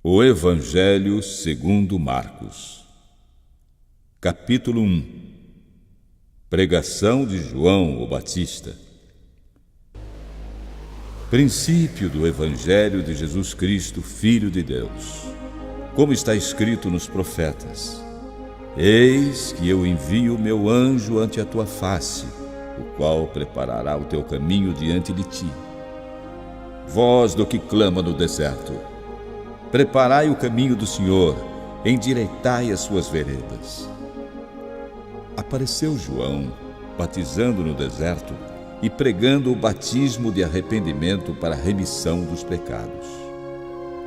O Evangelho segundo Marcos. Capítulo 1. Pregação de João o Batista. Princípio do Evangelho de Jesus Cristo, Filho de Deus. Como está escrito nos profetas: Eis que eu envio meu anjo ante a tua face, o qual preparará o teu caminho diante de ti. Voz do que clama no deserto: preparai o caminho do Senhor, endireitai as suas veredas. Apareceu João, batizando no deserto e pregando o batismo de arrependimento para a remissão dos pecados.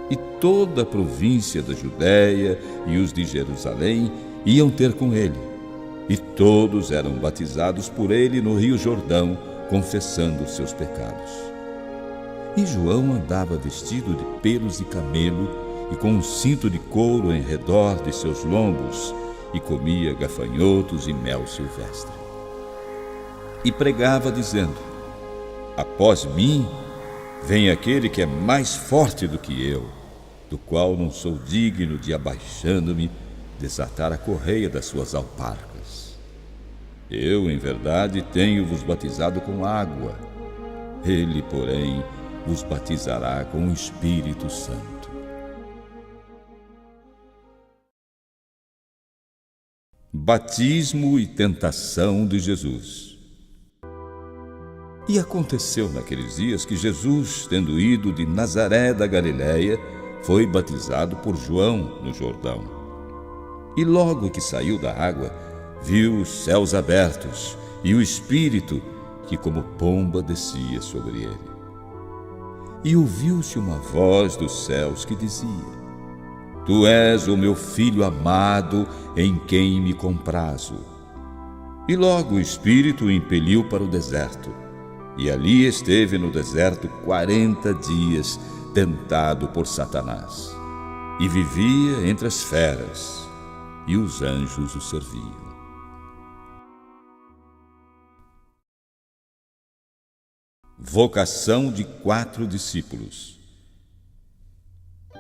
E toda a província da Judéia e os de Jerusalém iam ter com ele, e todos eram batizados por ele no rio Jordão, confessando os seus pecados. E João andava vestido de pelos de camelo e com um cinto de couro em redor de seus lombos, e comia gafanhotos e mel silvestre. E pregava dizendo: Após mim vem aquele que é mais forte do que eu, do qual não sou digno de, abaixando-me, desatar a correia das suas alparcas. Eu, em verdade, tenho-vos batizado com água. Ele, porém, vos batizará com o Espírito Santo. Batismo e tentação de Jesus. E aconteceu naqueles dias que Jesus, tendo ido de Nazaré da Galileia, foi batizado por João no Jordão. E logo que saiu da água, viu os céus abertos e o Espírito, que como pomba descia sobre ele. E ouviu-se uma voz dos céus que dizia: Tu és o meu Filho amado, em quem me comprazo. E logo o Espírito o impeliu para o deserto, e ali esteve no deserto 40 dias, tentado por Satanás. E vivia entre as feras, e os anjos o serviam. Vocação de 4 discípulos.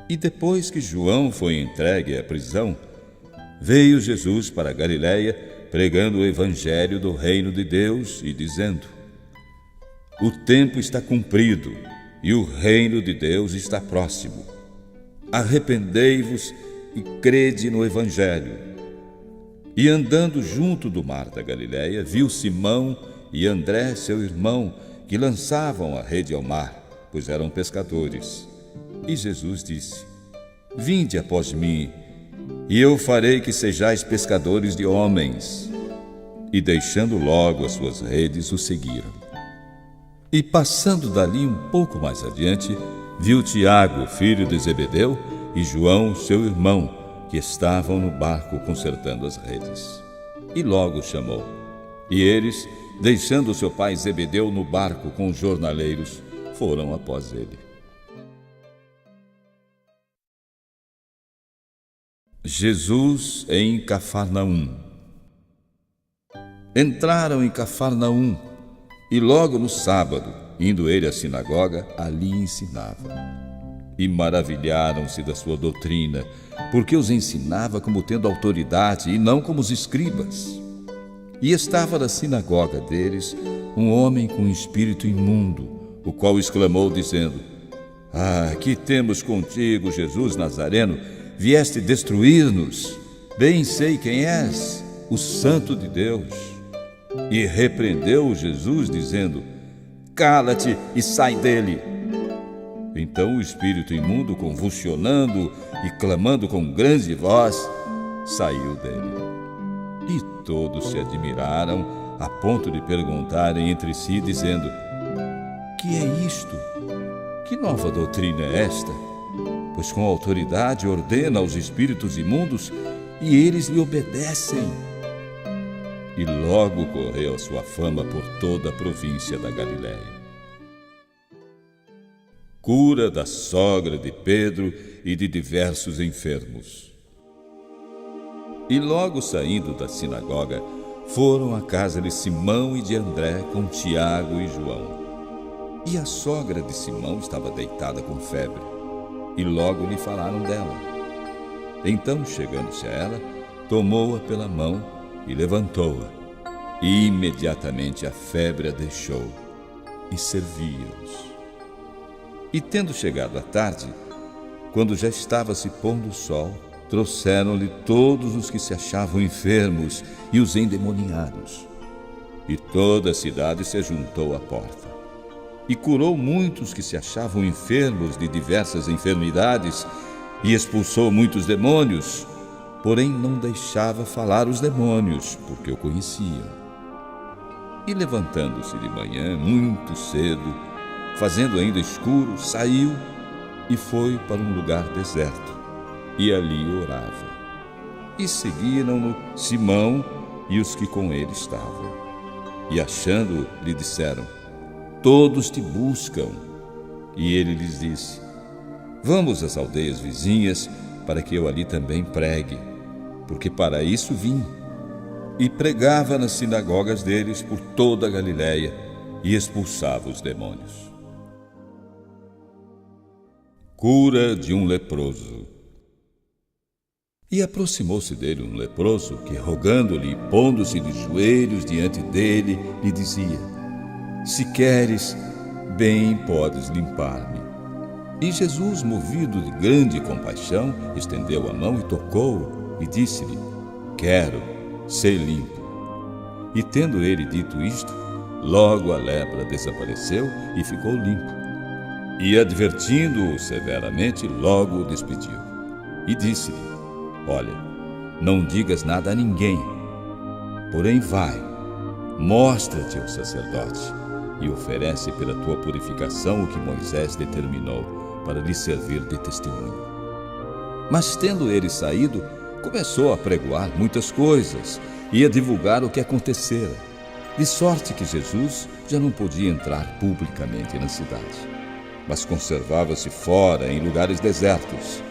E depois que João foi entregue à prisão, veio Jesus para a Galileia, pregando o evangelho do reino de Deus e dizendo: O tempo está cumprido e o reino de Deus está próximo. Arrependei-vos e crede no evangelho. E andando junto do mar da Galileia, viu Simão e André, seu irmão, que lançavam a rede ao mar, pois eram pescadores. E Jesus disse: Vinde após mim, e eu farei que sejais pescadores de homens. E deixando logo as suas redes, o seguiram. E passando dali um pouco mais adiante, viu Tiago, filho de Zebedeu, e João, seu irmão, que estavam no barco consertando as redes. E logo chamou. E eles, deixando seu pai Zebedeu no barco com os jornaleiros, foram após ele. Jesus em Cafarnaum. Entraram em Cafarnaum, e logo no sábado, indo ele à sinagoga, ali ensinava. E maravilharam-se da sua doutrina, porque os ensinava como tendo autoridade e não como os escribas. E estava na sinagoga deles um homem com um espírito imundo, o qual exclamou dizendo: que temos contigo, Jesus Nazareno? Vieste destruir-nos? Bem sei quem és, o Santo de Deus. E repreendeu Jesus, dizendo: Cala-te e sai dele. Então o espírito imundo, convulsionando e clamando com grande voz, saiu dele. E todos se admiraram, a ponto de perguntarem entre si, dizendo: Que é isto? Que nova doutrina é esta? Pois com autoridade ordena aos espíritos imundos, e eles lhe obedecem. E logo correu a sua fama por toda a província da Galileia. Cura da sogra de Pedro e de diversos enfermos. E logo saindo da sinagoga, foram à casa de Simão e de André com Tiago e João. E a sogra de Simão estava deitada com febre. e logo lhe falaram dela. Então, chegando-se a ela, tomou-a pela mão e levantou-a. E imediatamente a febre a deixou, e servia-os. E tendo chegado a tarde, quando já estava se pondo o sol, trouxeram-lhe todos os que se achavam enfermos e os endemoniados. E toda a cidade se ajuntou à porta. E curou muitos que se achavam enfermos de diversas enfermidades, e expulsou muitos demônios, porém não deixava falar os demônios, porque o conheciam. E levantando-se de manhã, muito cedo, fazendo ainda escuro, saiu e foi para um lugar deserto, e ali orava. E seguiram-no Simão e os que com ele estavam. E achando-o, lhe disseram: todos te buscam. E ele lhes disse: vamos às aldeias vizinhas, para que eu ali também pregue, porque para isso vim. E pregava nas sinagogas deles por toda a Galiléia, e expulsava os demônios. Cura de um leproso. E aproximou-se dele um leproso, que rogando-lhe e pondo-se de joelhos diante dele, lhe dizia: se queres, bem podes limpar-me. E Jesus, movido de grande compaixão, estendeu a mão e tocou-o, e disse-lhe: quero, ser limpo. E tendo ele dito isto, logo a lepra desapareceu e ficou limpo. E advertindo-o severamente, logo o despediu. E disse-lhe: olha, não digas nada a ninguém, porém vai, mostra-te ao sacerdote e oferece pela tua purificação o que Moisés determinou, para lhe servir de testemunho. Mas tendo ele saído, começou a pregoar muitas coisas e a divulgar o que acontecera, de sorte que Jesus já não podia entrar publicamente na cidade, mas conservava-se fora em lugares desertos,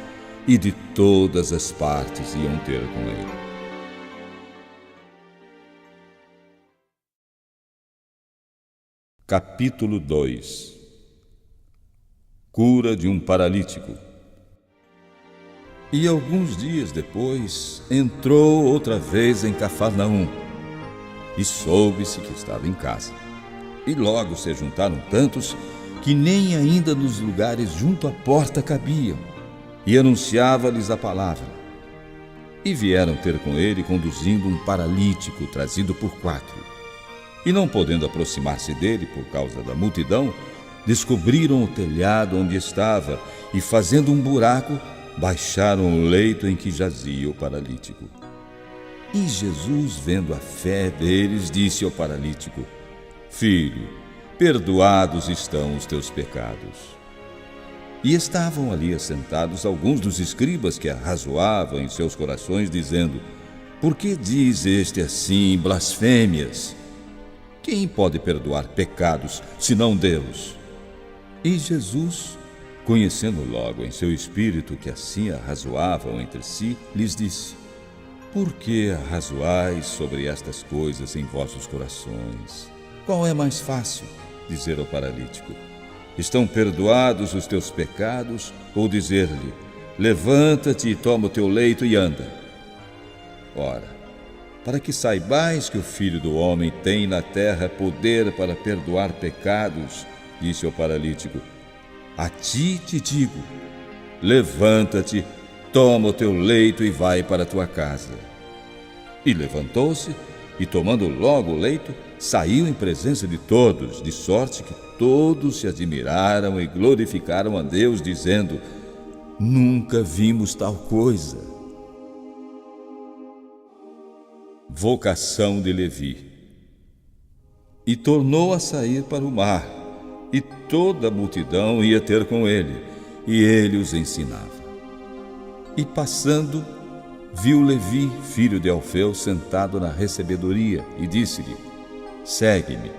e de todas as partes iam ter com ele. Capítulo 2. Cura de um paralítico. E alguns dias depois, entrou outra vez em Cafarnaum, e soube-se que estava em casa. E logo se juntaram tantos, que nem ainda nos lugares junto à porta cabiam, e anunciava-lhes a palavra. E vieram ter com ele, conduzindo um paralítico trazido por 4. E não podendo aproximar-se dele por causa da multidão, descobriram o telhado onde estava, e fazendo um buraco, baixaram o leito em que jazia o paralítico. E Jesus, vendo a fé deles, disse ao paralítico: filho, perdoados estão os teus pecados. E estavam ali assentados alguns dos escribas que arrazoavam em seus corações, dizendo: por que diz este assim blasfêmias? Quem pode perdoar pecados, senão Deus? E Jesus, conhecendo logo em seu espírito que assim arrazoavam entre si, lhes disse: por que arrazoais sobre estas coisas em vossos corações? Qual é mais fácil? Dizer ao paralítico: estão perdoados os teus pecados, ou dizer-lhe: levanta-te e toma o teu leito e anda? Ora, para que saibais que o Filho do Homem tem na terra poder para perdoar pecados, disse ao paralítico: a ti te digo, levanta-te, toma o teu leito e vai para a tua casa. E levantou-se, e tomando logo o leito, saiu em presença de todos, de sorte que todos se admiraram e glorificaram a Deus, dizendo: nunca vimos tal coisa. Vocação de Levi. E tornou a sair para o mar, e toda a multidão ia ter com ele, e ele os ensinava. E passando, viu Levi, filho de Alfeu, sentado na recebedoria, e disse-lhe: segue-me.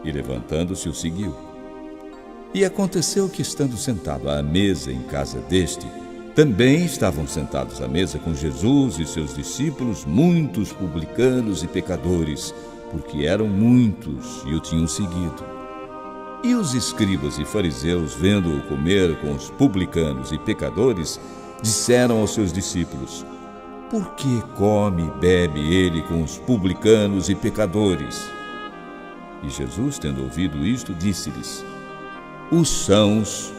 E levantando-se o seguiu. E aconteceu que, estando sentado à mesa em casa deste, também estavam sentados à mesa com Jesus e seus discípulos muitos publicanos e pecadores, porque eram muitos e o tinham seguido. E os escribas e fariseus, vendo-o comer com os publicanos e pecadores, disseram aos seus discípulos: por que come e bebe ele com os publicanos e pecadores? E Jesus, tendo ouvido isto, disse-lhes: os sãos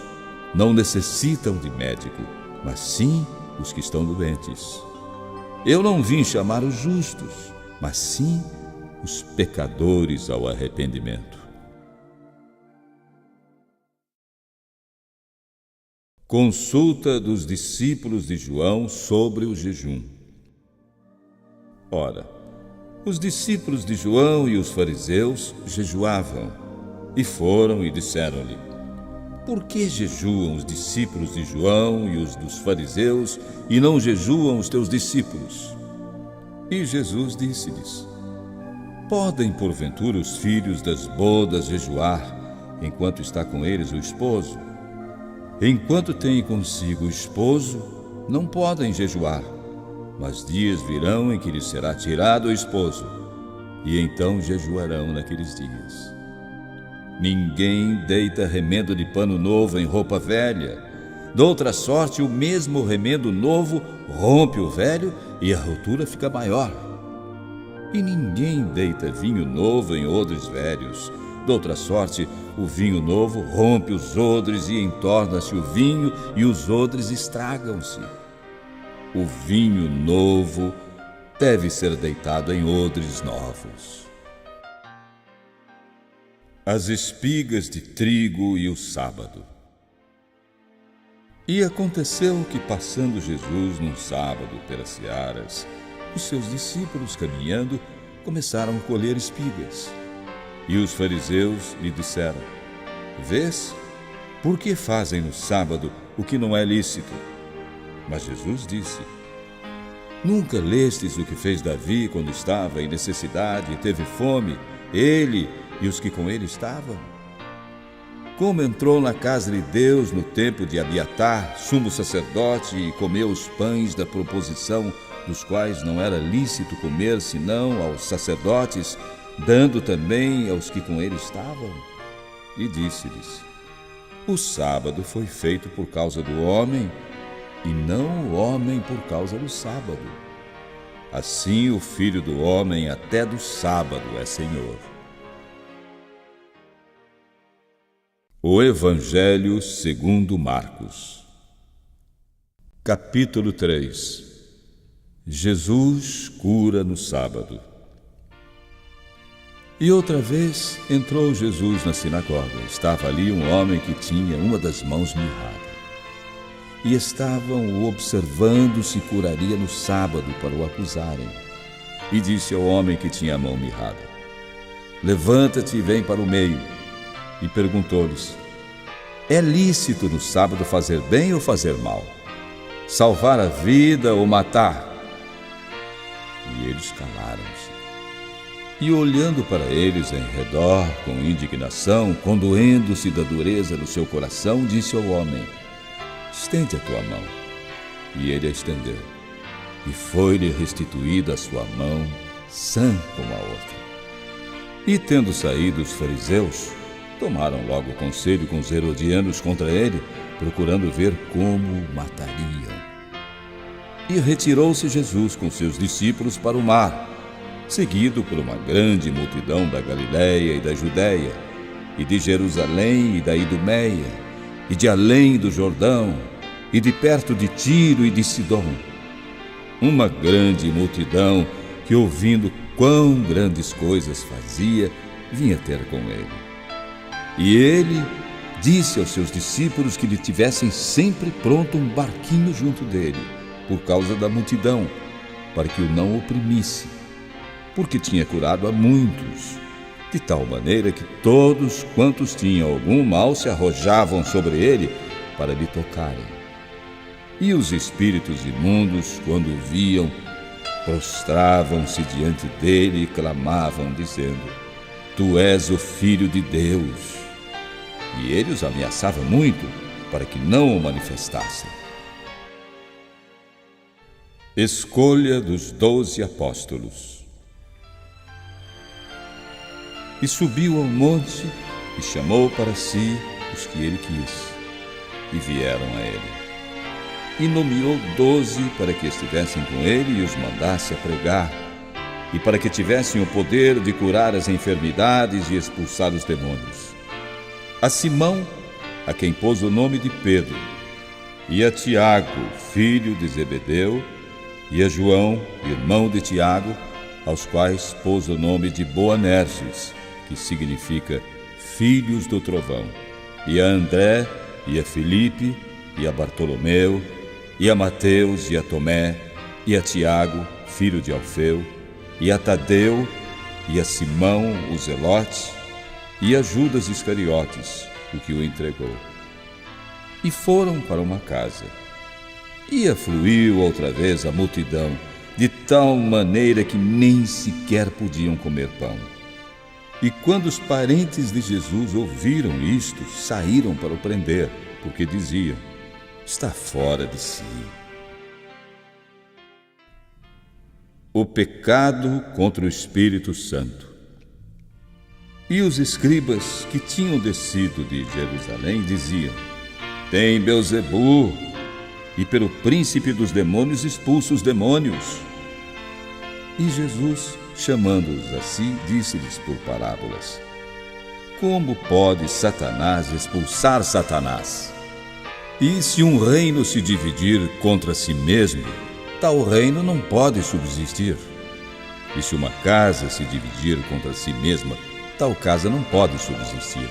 não necessitam de médico, mas sim os que estão doentes. Eu não vim chamar os justos, mas sim os pecadores ao arrependimento. Consulta dos discípulos de João sobre o jejum. Ora, os discípulos de João e os fariseus jejuavam, e foram e disseram-lhe: por que jejuam os discípulos de João e os dos fariseus, e não jejuam os teus discípulos? E Jesus disse-lhes: podem porventura os filhos das bodas jejuar, enquanto está com eles o esposo? Enquanto têm consigo o esposo, não podem jejuar, mas dias virão em que lhes será tirado o esposo, e então jejuarão naqueles dias. Ninguém deita remendo de pano novo em roupa velha. Doutra sorte, o mesmo remendo novo rompe o velho e a rotura fica maior. E ninguém deita vinho novo em odres velhos. Doutra sorte, o vinho novo rompe os odres e entorna-se o vinho, e os odres estragam-se. O vinho novo deve ser deitado em odres novos. As espigas de trigo e o sábado. E aconteceu que, passando Jesus num sábado pelas searas, os seus discípulos, caminhando, começaram a colher espigas. E os fariseus lhe disseram: vês, por que fazem no sábado o que não é lícito? Mas Jesus disse: nunca lestes o que fez Davi quando estava em necessidade e teve fome, ele e os que com ele estavam? Como entrou na casa de Deus no tempo de Abiatar, sumo sacerdote, e comeu os pães da proposição, dos quais não era lícito comer senão aos sacerdotes, dando também aos que com ele estavam? E disse-lhes: o sábado foi feito por causa do homem, e não o homem por causa do sábado. Assim o Filho do Homem até do sábado é Senhor. O Evangelho segundo Marcos. Capítulo 3. Jesus cura no sábado. E outra vez entrou Jesus na sinagoga. Estava ali um homem que tinha uma das mãos mirrada. E estavam o observando se curaria no sábado para o acusarem. E disse ao homem que tinha a mão mirrada: levanta-te e vem para o meio. E perguntou-lhes: é lícito no sábado fazer bem ou fazer mal? Salvar a vida ou matar? E eles calaram-se. E olhando para eles em redor com indignação, condoendo-se da dureza do seu coração, disse ao homem: estende a tua mão. E ele a estendeu, e foi-lhe restituída a sua mão, sã como a outra. E tendo saído os fariseus, tomaram logo conselho com os herodianos contra ele, procurando ver como o matariam. E retirou-se Jesus com seus discípulos para o mar, seguido por uma grande multidão da Galiléia e da Judéia, e de Jerusalém e da Idumeia, e de além do Jordão, e de perto de Tiro e de Sidom. Uma grande multidão que, ouvindo quão grandes coisas fazia, vinha ter com ele. E ele disse aos seus discípulos que lhe tivessem sempre pronto um barquinho junto dele, por causa da multidão, para que o não oprimisse, porque tinha curado a muitos, de tal maneira que todos quantos tinham algum mal se arrojavam sobre ele para lhe tocarem. E os espíritos imundos, quando o viam, prostravam-se diante dele e clamavam, dizendo: tu és o Filho de Deus. E ele os ameaçava muito, para que não o manifestassem. Escolha dos 12 apóstolos. E subiu ao monte, e chamou para si os que ele quis, e vieram a ele. E nomeou 12 para que estivessem com ele e os mandasse a pregar, e para que tivessem o poder de curar as enfermidades e expulsar os demônios. A Simão, a quem pôs o nome de Pedro, e a Tiago, filho de Zebedeu, e a João, irmão de Tiago, aos quais pôs o nome de Boanerges, que significa filhos do trovão, e a André, e a Filipe, e a Bartolomeu, e a Mateus, e a Tomé, e a Tiago, filho de Alfeu, e a Tadeu, e a Simão, o Zelote, e a Judas Iscariotes, o que o entregou. E foram para uma casa. E afluiu outra vez a multidão, de tal maneira que nem sequer podiam comer pão. E quando os parentes de Jesus ouviram isto, saíram para o prender, porque diziam: está fora de si. O pecado contra o Espírito Santo. E os escribas que tinham descido de Jerusalém diziam: tem Belzebu, e pelo príncipe dos demônios expulsa os demônios. E Jesus, chamando-os a si, disse-lhes por parábolas: como pode Satanás expulsar Satanás? E se um reino se dividir contra si mesmo, tal reino não pode subsistir. E se uma casa se dividir contra si mesma, tal casa não pode subsistir.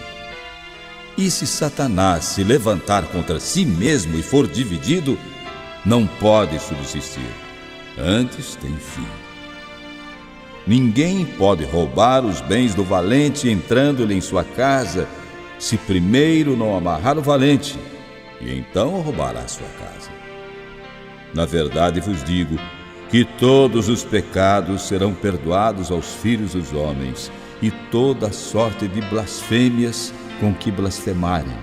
E se Satanás se levantar contra si mesmo e for dividido, não pode subsistir. Antes tem fim. Ninguém pode roubar os bens do valente entrando-lhe em sua casa, se primeiro não amarrar o valente, e então roubará sua casa. Na verdade vos digo que todos os pecados serão perdoados aos filhos dos homens, e toda a sorte de blasfêmias com que blasfemarem.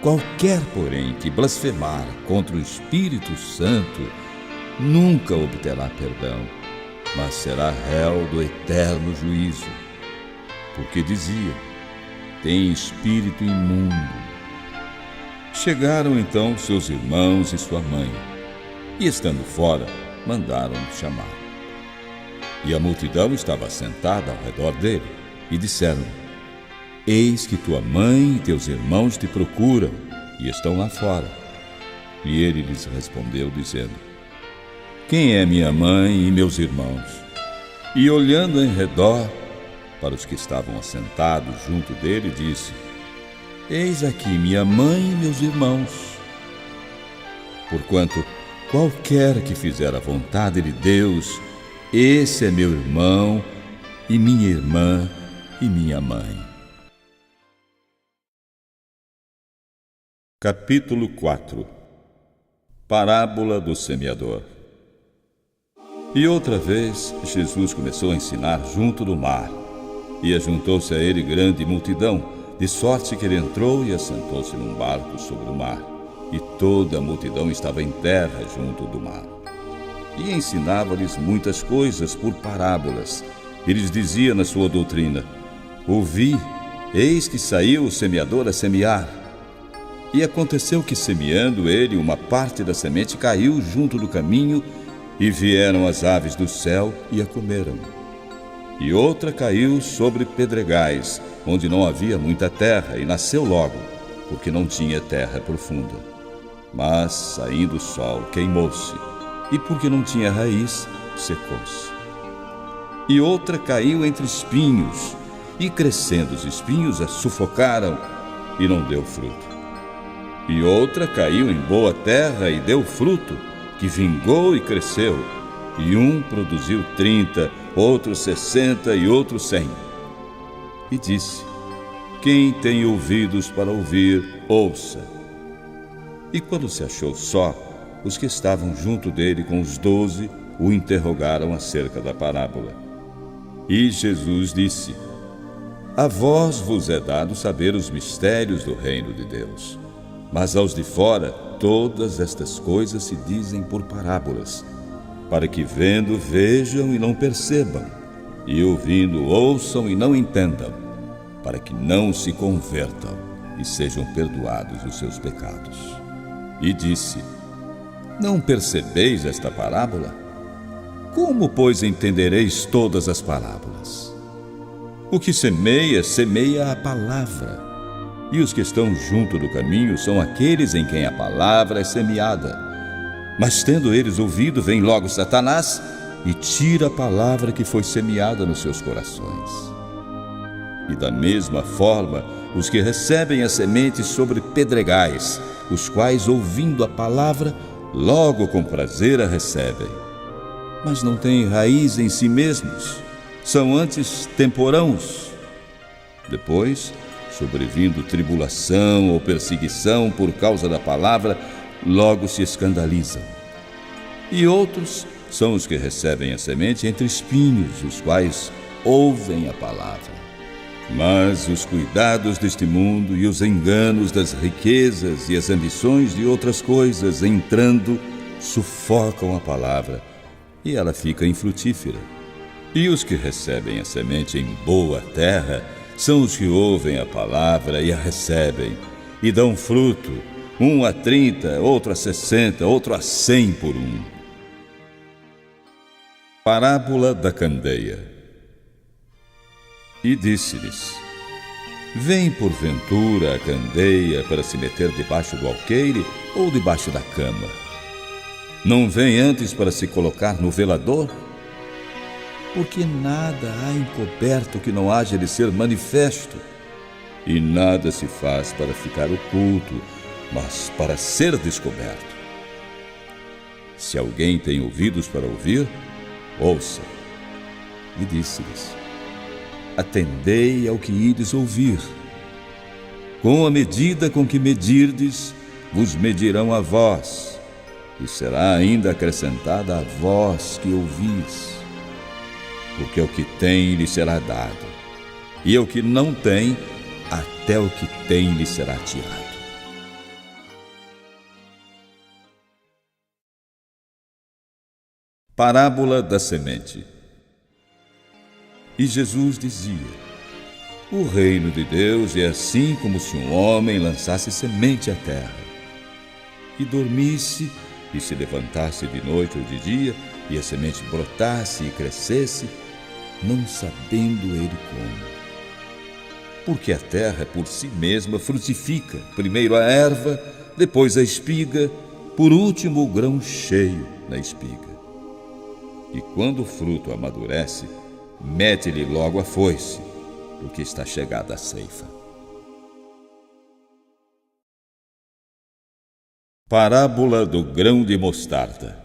Qualquer, porém, que blasfemar contra o Espírito Santo, nunca obterá perdão, mas será réu do eterno juízo. Porque dizia: tem espírito imundo. Chegaram então seus irmãos e sua mãe, e estando fora, mandaram-no chamar. E a multidão estava sentada ao redor dele, e disseram: eis que tua mãe e teus irmãos te procuram, e estão lá fora. E ele lhes respondeu, dizendo: quem é minha mãe e meus irmãos? E olhando em redor, para os que estavam assentados junto dele, disse: eis aqui minha mãe e meus irmãos. Porquanto qualquer que fizer a vontade de Deus, esse é meu irmão, e minha irmã, e minha mãe. Capítulo 4. Parábola do semeador. E outra vez Jesus começou a ensinar junto do mar, e ajuntou-se a ele grande multidão, de sorte que ele entrou e assentou-se num barco sobre o mar, e toda a multidão estava em terra junto do mar. E ensinava-lhes muitas coisas por parábolas, e lhes dizia na sua doutrina: ouvi, eis que saiu o semeador a semear. E aconteceu que, semeando ele, uma parte da semente caiu junto do caminho, e vieram as aves do céu e a comeram. E outra caiu sobre pedregais, onde não havia muita terra, e nasceu logo, porque não tinha terra profunda. Mas, saindo o sol, queimou-se, e porque não tinha raiz, secou-se. E outra caiu entre espinhos, e crescendo os espinhos a sufocaram, e não deu fruto. E outra caiu em boa terra e deu fruto, que vingou e cresceu, e um produziu 30, outro 60 e outro 100. E disse: quem tem ouvidos para ouvir, ouça. E quando se achou só, os que estavam junto dele com os 12 o interrogaram acerca da parábola. E Jesus disse: a vós vos é dado saber os mistérios do reino de Deus, mas aos de fora todas estas coisas se dizem por parábolas, para que vendo vejam e não percebam, e ouvindo ouçam e não entendam, para que não se convertam e sejam perdoados os seus pecados. E disse: Não percebeis esta parábola? Como, pois, entendereis todas as parábolas? O que semeia, semeia a palavra. E os que estão junto do caminho são aqueles em quem a palavra é semeada. Mas tendo eles ouvido, vem logo Satanás e tira a palavra que foi semeada nos seus corações. E da mesma forma, os que recebem a semente sobre pedregais, os quais, ouvindo a palavra, logo com prazer a recebem. Mas não têm raiz em si mesmos, são antes temporãos. Depois, sobrevindo tribulação ou perseguição por causa da palavra, logo se escandalizam. E outros são os que recebem a semente entre espinhos, os quais ouvem a palavra. Mas os cuidados deste mundo e os enganos das riquezas e as ambições de outras coisas, entrando, sufocam a palavra, e ela fica infrutífera. E os que recebem a semente em boa terra são os que ouvem a palavra e a recebem, e dão fruto, um a 30, outro a 60, outro a 100 por um. Parábola da candeia. E disse-lhes: Vem porventura a candeia para se meter debaixo do alqueire ou debaixo da cama? Não vem antes para se colocar no velador? Porque nada há encoberto que não haja de ser manifesto, e nada se faz para ficar oculto, mas para ser descoberto. Se alguém tem ouvidos para ouvir, ouça. E disse-lhes: Atendei ao que ides ouvir. Com a medida com que medirdes, vos medirão a vós, e será ainda acrescentada a vós que ouvis. Porque ao que tem lhe será dado, e ao que não tem, até o que tem lhe será tirado. Parábola da semente. E Jesus dizia: O reino de Deus é assim como se um homem lançasse semente à terra, e dormisse, e se levantasse de noite ou de dia, e a semente brotasse e crescesse, não sabendo ele como. Porque a terra por si mesma frutifica, primeiro a erva, depois a espiga, por último o grão cheio na espiga. E quando o fruto amadurece, mete-lhe logo a foice, porque está chegada a ceifa. Parábola do grão de mostarda.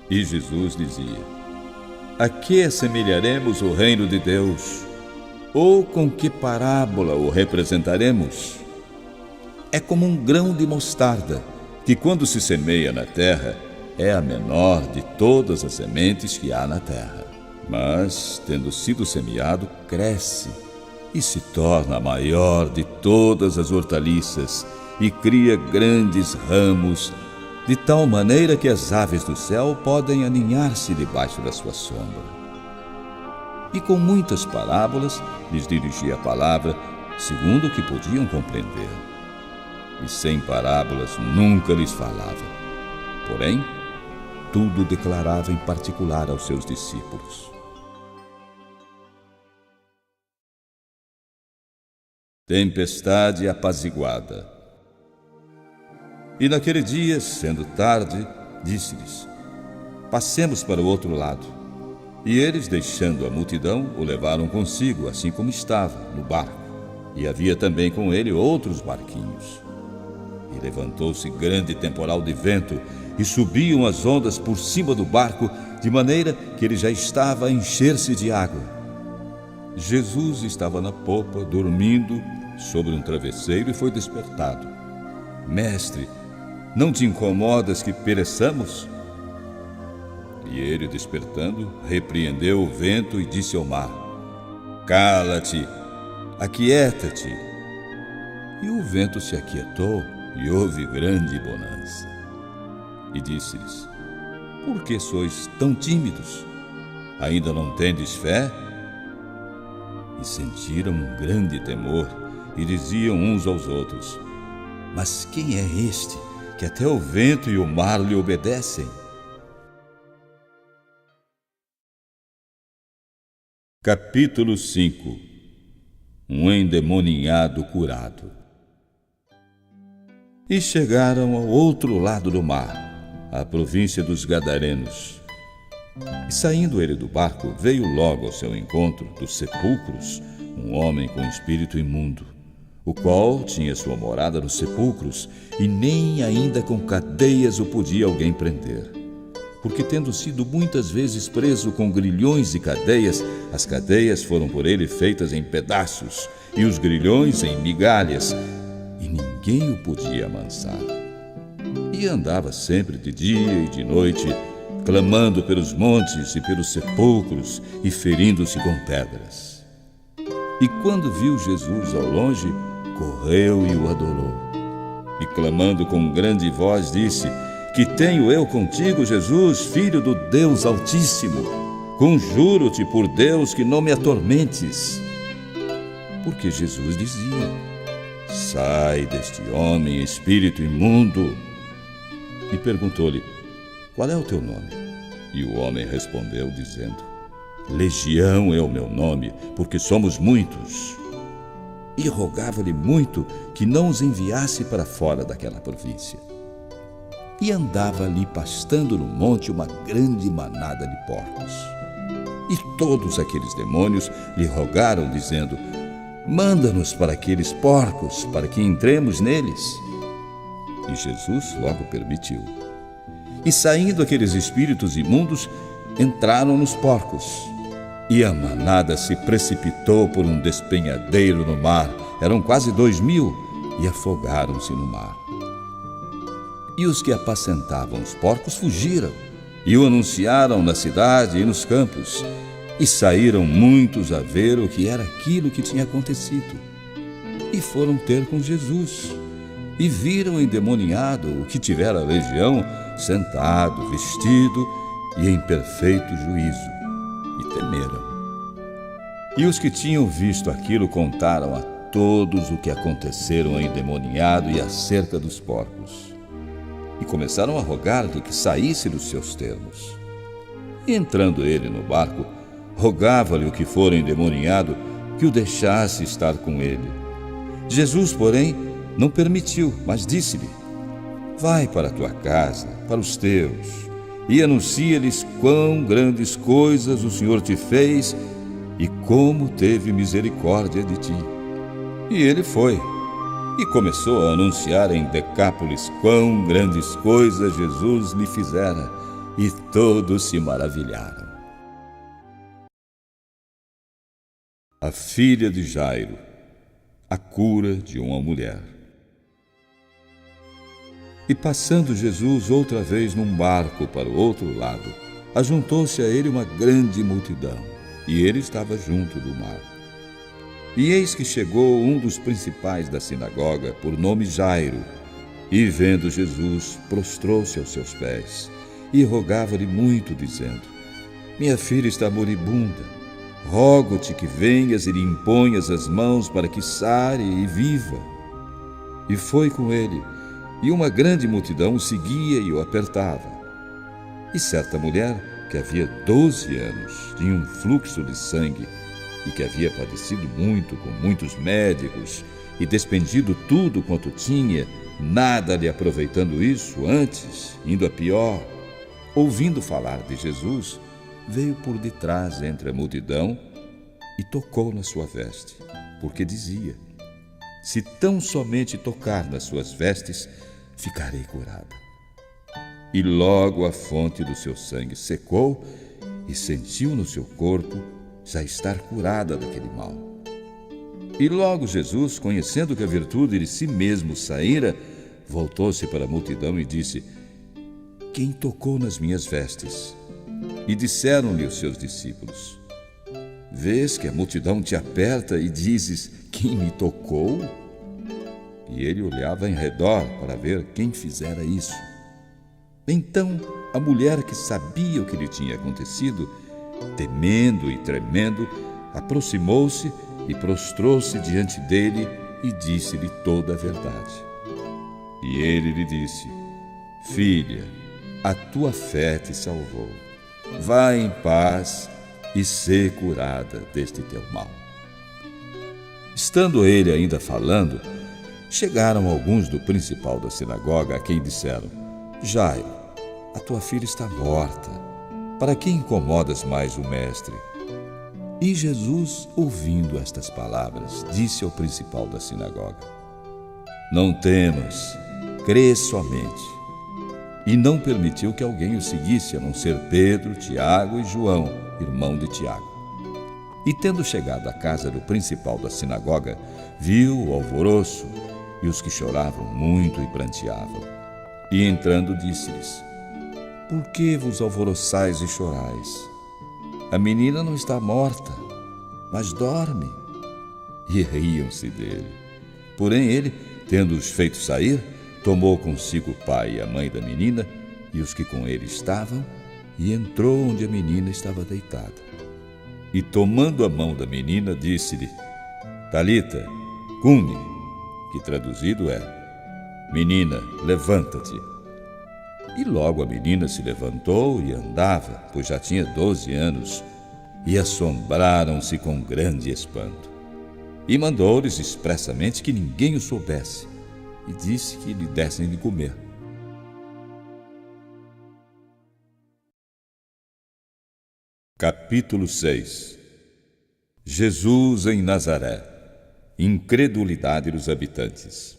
E Jesus dizia: A que assemelharemos o reino de Deus? Ou com que parábola o representaremos? É como um grão de mostarda, que quando se semeia na terra, é a menor de todas as sementes que há na terra. Mas, tendo sido semeado, cresce e se torna a maior de todas as hortaliças e cria grandes ramos, de tal maneira que as aves do céu podem aninhar-se debaixo da sua sombra. E com muitas parábolas lhes dirigia a palavra, segundo o que podiam compreender. E sem parábolas nunca lhes falava. Porém, tudo declarava em particular aos seus discípulos. Tempestade apaziguada. E naquele dia, sendo tarde, disse-lhes: Passemos para o outro lado. E eles, deixando a multidão, o levaram consigo, assim como estava, no barco. E havia também com ele outros barquinhos. E levantou-se grande temporal de vento, e subiam as ondas por cima do barco, de maneira que ele já estava a encher-se de água. Jesus estava na popa, dormindo, sobre um travesseiro, e foi despertado. Mestre, não te incomodas que pereçamos? E ele, despertando, repreendeu o vento e disse ao mar: Cala-te, aquieta-te. E o vento se aquietou, e houve grande bonança. E disse-lhes: Por que sois tão tímidos? Ainda não tendes fé? e sentiram um grande temor e diziam uns aos outros: Mas quem é este que até o vento e o mar lhe obedecem? Capítulo 5. Um endemoniado curado. E chegaram ao outro lado do mar, à província dos Gadarenos. E saindo ele do barco, veio logo ao seu encontro, dos sepulcros, um homem com espírito imundo, o qual tinha sua morada nos sepulcros, e nem ainda com cadeias o podia alguém prender. Porque, tendo sido muitas vezes preso com grilhões e cadeias, as cadeias foram por ele feitas em pedaços, e os grilhões em migalhas, e ninguém o podia amansar. E andava sempre de dia e de noite, clamando pelos montes e pelos sepulcros, e ferindo-se com pedras. E quando viu Jesus ao longe, correu e o adorou. E clamando com grande voz, disse: Que tenho eu contigo, Jesus, Filho do Deus Altíssimo? Conjuro-te por Deus que não me atormentes. Porque Jesus dizia: Sai deste homem, espírito imundo. E perguntou-lhe: Qual é o teu nome? E o homem respondeu, dizendo: Legião é o meu nome, porque somos muitos. E rogava-lhe muito que não os enviasse para fora daquela província. E andava ali pastando no monte uma grande manada de porcos. E todos aqueles demônios lhe rogaram, dizendo: Manda-nos para aqueles porcos, para que entremos neles. E Jesus logo permitiu. E saindo aqueles espíritos imundos, entraram nos porcos. E a manada se precipitou por um despenhadeiro no mar. Eram quase 2.000, e afogaram-se no mar. E os que apacentavam os porcos fugiram, e o anunciaram na cidade e nos campos. E saíram muitos a ver o que era aquilo que tinha acontecido. E foram ter com Jesus. E viram o endemoniado, o que tivera a legião, sentado, vestido e em perfeito juízo. E temeram. E os que tinham visto aquilo contaram a todos o que aconteceram ao endemoniado e acerca dos porcos. E começaram a rogar-lhe que saísse dos seus termos. E entrando ele no barco, rogava-lhe o que fora endemoniado que o deixasse estar com ele. Jesus, porém, não permitiu, mas disse-lhe: Vai para a tua casa, para os teus, e anuncia-lhes quão grandes coisas o Senhor te fez e como teve misericórdia de ti. E ele foi, e começou a anunciar em Decápolis quão grandes coisas Jesus lhe fizera, e todos se maravilharam. A filha de Jairo, a cura de uma mulher. E passando Jesus outra vez num barco para o outro lado, ajuntou-se a ele uma grande multidão, e ele estava junto do mar. E eis que chegou um dos principais da sinagoga, por nome Jairo, e vendo Jesus, prostrou-se aos seus pés, e rogava-lhe muito, dizendo: Minha filha está moribunda, rogo-te que venhas e lhe imponhas as mãos para que sare e viva. E foi com ele, e uma grande multidão o seguia e o apertava. E certa mulher, que havia 12 anos, tinha um fluxo de sangue, e que havia padecido muito com muitos médicos, e despendido tudo quanto tinha, nada lhe aproveitando isso, antes, indo a pior, ouvindo falar de Jesus, veio por detrás entre a multidão e tocou na sua veste, porque dizia: Se tão somente tocar nas suas vestes, ficarei curada. E logo a fonte do seu sangue secou, e sentiu no seu corpo já estar curada daquele mal. E logo Jesus, conhecendo que a virtude de si mesmo saíra, voltou-se para a multidão e disse: Quem tocou nas minhas vestes? E disseram-lhe os seus discípulos: Vês que a multidão te aperta e dizes: Quem me tocou? E ele olhava em redor para ver quem fizera isso. Então a mulher, que sabia o que lhe tinha acontecido, temendo e tremendo, aproximou-se e prostrou-se diante dele e disse-lhe toda a verdade. E ele lhe disse: Filha, a tua fé te salvou. Vai em paz e sê curada deste teu mal. Estando ele ainda falando, chegaram alguns do principal da sinagoga, a quem disseram: Jairo, a tua filha está morta. Para que incomodas mais o mestre? E Jesus, ouvindo estas palavras, disse ao principal da sinagoga: Não temas, crê somente. E não permitiu que alguém o seguisse, a não ser Pedro, Tiago e João, irmão de Tiago. E tendo chegado à casa do principal da sinagoga, viu o alvoroço e os que choravam muito e pranteavam. E entrando disse-lhes: Por que vos alvoroçais e chorais? A menina não está morta, mas dorme. E riam-se dele. Porém ele, tendo-os feito sair, tomou consigo o pai e a mãe da menina e os que com ele estavam, e entrou onde a menina estava deitada. E tomando a mão da menina, disse-lhe: Talita, cumi, que traduzido é: Menina, levanta-te. E logo a menina se levantou e andava, pois já tinha 12 anos, e assombraram-se com grande espanto. E mandou-lhes expressamente que ninguém o soubesse, e disse que lhe dessem de comer. Capítulo 6. Jesus em Nazaré. Incredulidade dos habitantes.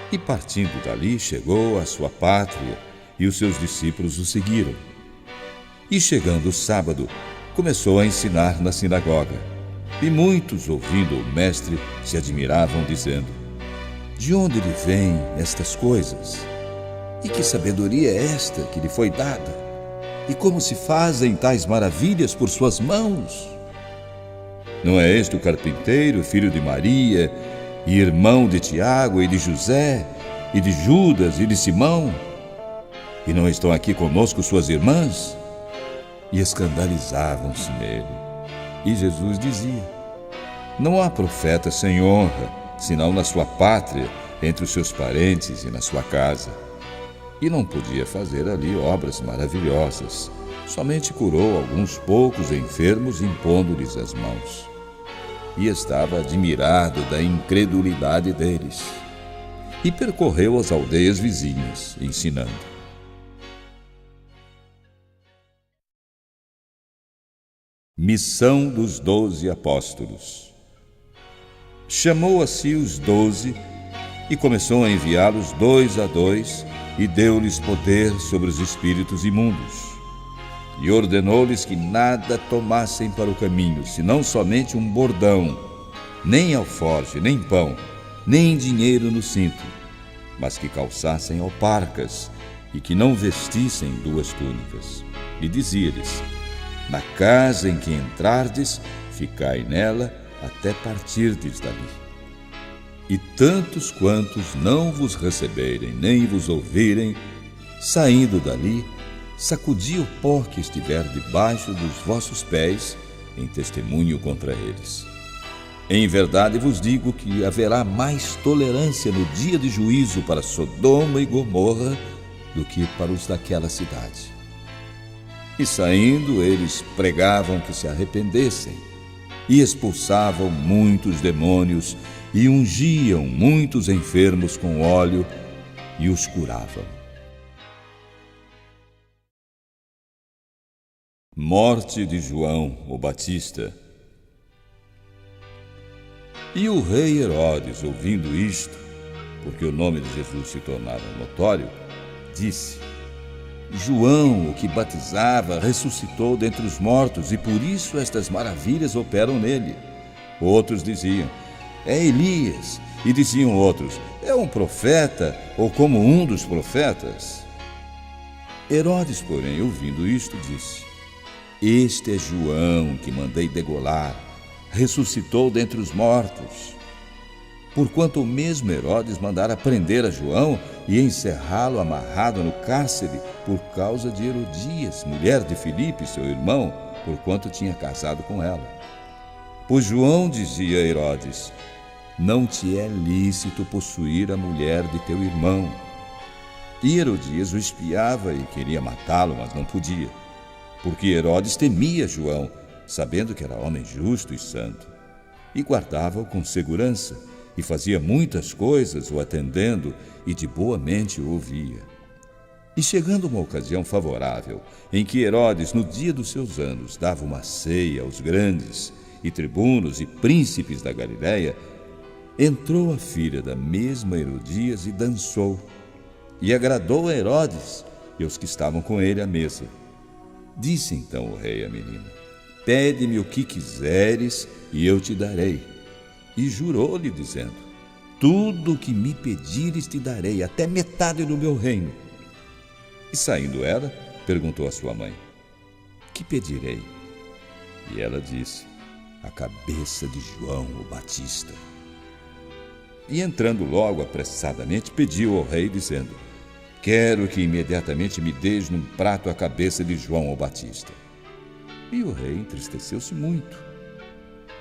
E partindo dali, chegou à sua pátria, e os seus discípulos o seguiram. E chegando o sábado, começou a ensinar na sinagoga. E muitos, ouvindo o mestre, se admiravam, dizendo: De onde lhe vêm estas coisas? E que sabedoria é esta que lhe foi dada? E como se fazem tais maravilhas por suas mãos? Não é este o carpinteiro, filho de Maria, e irmão de Tiago e de José, e de Judas e de Simão? E não estão aqui conosco suas irmãs? E escandalizavam-se nele. E Jesus dizia: Não há profeta sem honra, senão na sua pátria, entre os seus parentes e na sua casa. E não podia fazer ali obras maravilhosas. Somente curou alguns poucos enfermos, impondo-lhes as mãos. E estava admirado da incredulidade deles. E percorreu as aldeias vizinhas, ensinando. Missão dos 12 apóstolos. Chamou a si os 12 e começou a enviá-los 2 a 2, e deu-lhes poder sobre os espíritos imundos. E ordenou-lhes que nada tomassem para o caminho, senão somente um bordão, nem alforje, nem pão, nem dinheiro no cinto, mas que calçassem alparcas e que não vestissem 2 túnicas. E dizia-lhes: Na casa em que entrardes, ficai nela até partirdes dali. E tantos quantos não vos receberem, nem vos ouvirem, saindo dali, sacudi o pó que estiver debaixo dos vossos pés, em testemunho contra eles. Em verdade vos digo que haverá mais tolerância no dia de juízo para Sodoma e Gomorra do que para os daquela cidade. E saindo, eles pregavam que se arrependessem, e expulsavam muitos demônios, e ungiam muitos enfermos com óleo, e os curavam. Morte de João o Batista. E o rei Herodes, ouvindo isto, porque o nome de Jesus se tornara notório, disse: João, o que batizava, ressuscitou dentre os mortos, e por isso estas maravilhas operam nele. Outros diziam: É Elias. E diziam outros: É um profeta, ou como um dos profetas. Herodes, porém, ouvindo isto, disse: Este é João, que mandei degolar, ressuscitou dentre os mortos. Porquanto o mesmo Herodes mandara prender a João e encerrá-lo amarrado no cárcere por causa de Herodias, mulher de Filipe, seu irmão, porquanto tinha casado com ela. Pois João dizia a Herodes: não te é lícito possuir a mulher de teu irmão. E Herodias o espiava e queria matá-lo, mas não podia, porque Herodes temia João, sabendo que era homem justo e santo, e guardava-o com segurança, e fazia muitas coisas o atendendo, e de boa mente o ouvia. E chegando uma ocasião favorável, em que Herodes, no dia dos seus anos, dava uma ceia aos grandes, e tribunos e príncipes da Galiléia, entrou a filha da mesma Herodias e dançou, e agradou a Herodes e os que estavam com ele à mesa. Disse então o rei à menina: pede-me o que quiseres e eu te darei. E jurou-lhe, dizendo: tudo o que me pedires te darei, até metade do meu reino. E saindo ela, perguntou à sua mãe: que pedirei? E ela disse: a cabeça de João o Batista. E entrando logo apressadamente, pediu ao rei, dizendo: quero que imediatamente me deis num prato a cabeça de João o Batista. E o rei entristeceu-se muito.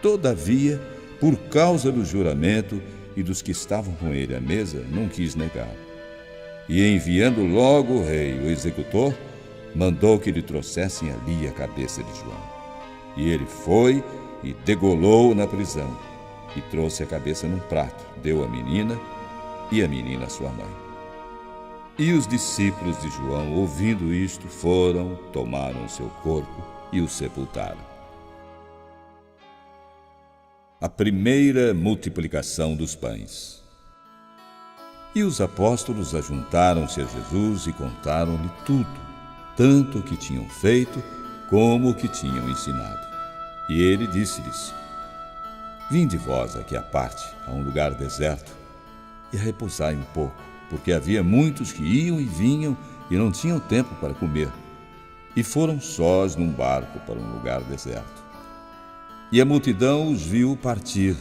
Todavia, por causa do juramento e dos que estavam com ele à mesa, não quis negar. E enviando logo o rei o executor, mandou que lhe trouxessem ali a cabeça de João. E ele foi e degolou na prisão, e trouxe a cabeça num prato, deu à menina, e a menina à sua mãe. E os discípulos de João, ouvindo isto, foram, tomaram o seu corpo e o sepultaram. A primeira multiplicação dos pães. E os apóstolos ajuntaram-se a Jesus e contaram-lhe tudo, tanto o que tinham feito como o que tinham ensinado. E ele disse-lhes: vinde vós aqui à parte, a um lugar deserto, e repousai um pouco, porque havia muitos que iam e vinham e não tinham tempo para comer. E foram sós num barco para um lugar deserto. E a multidão os viu partir,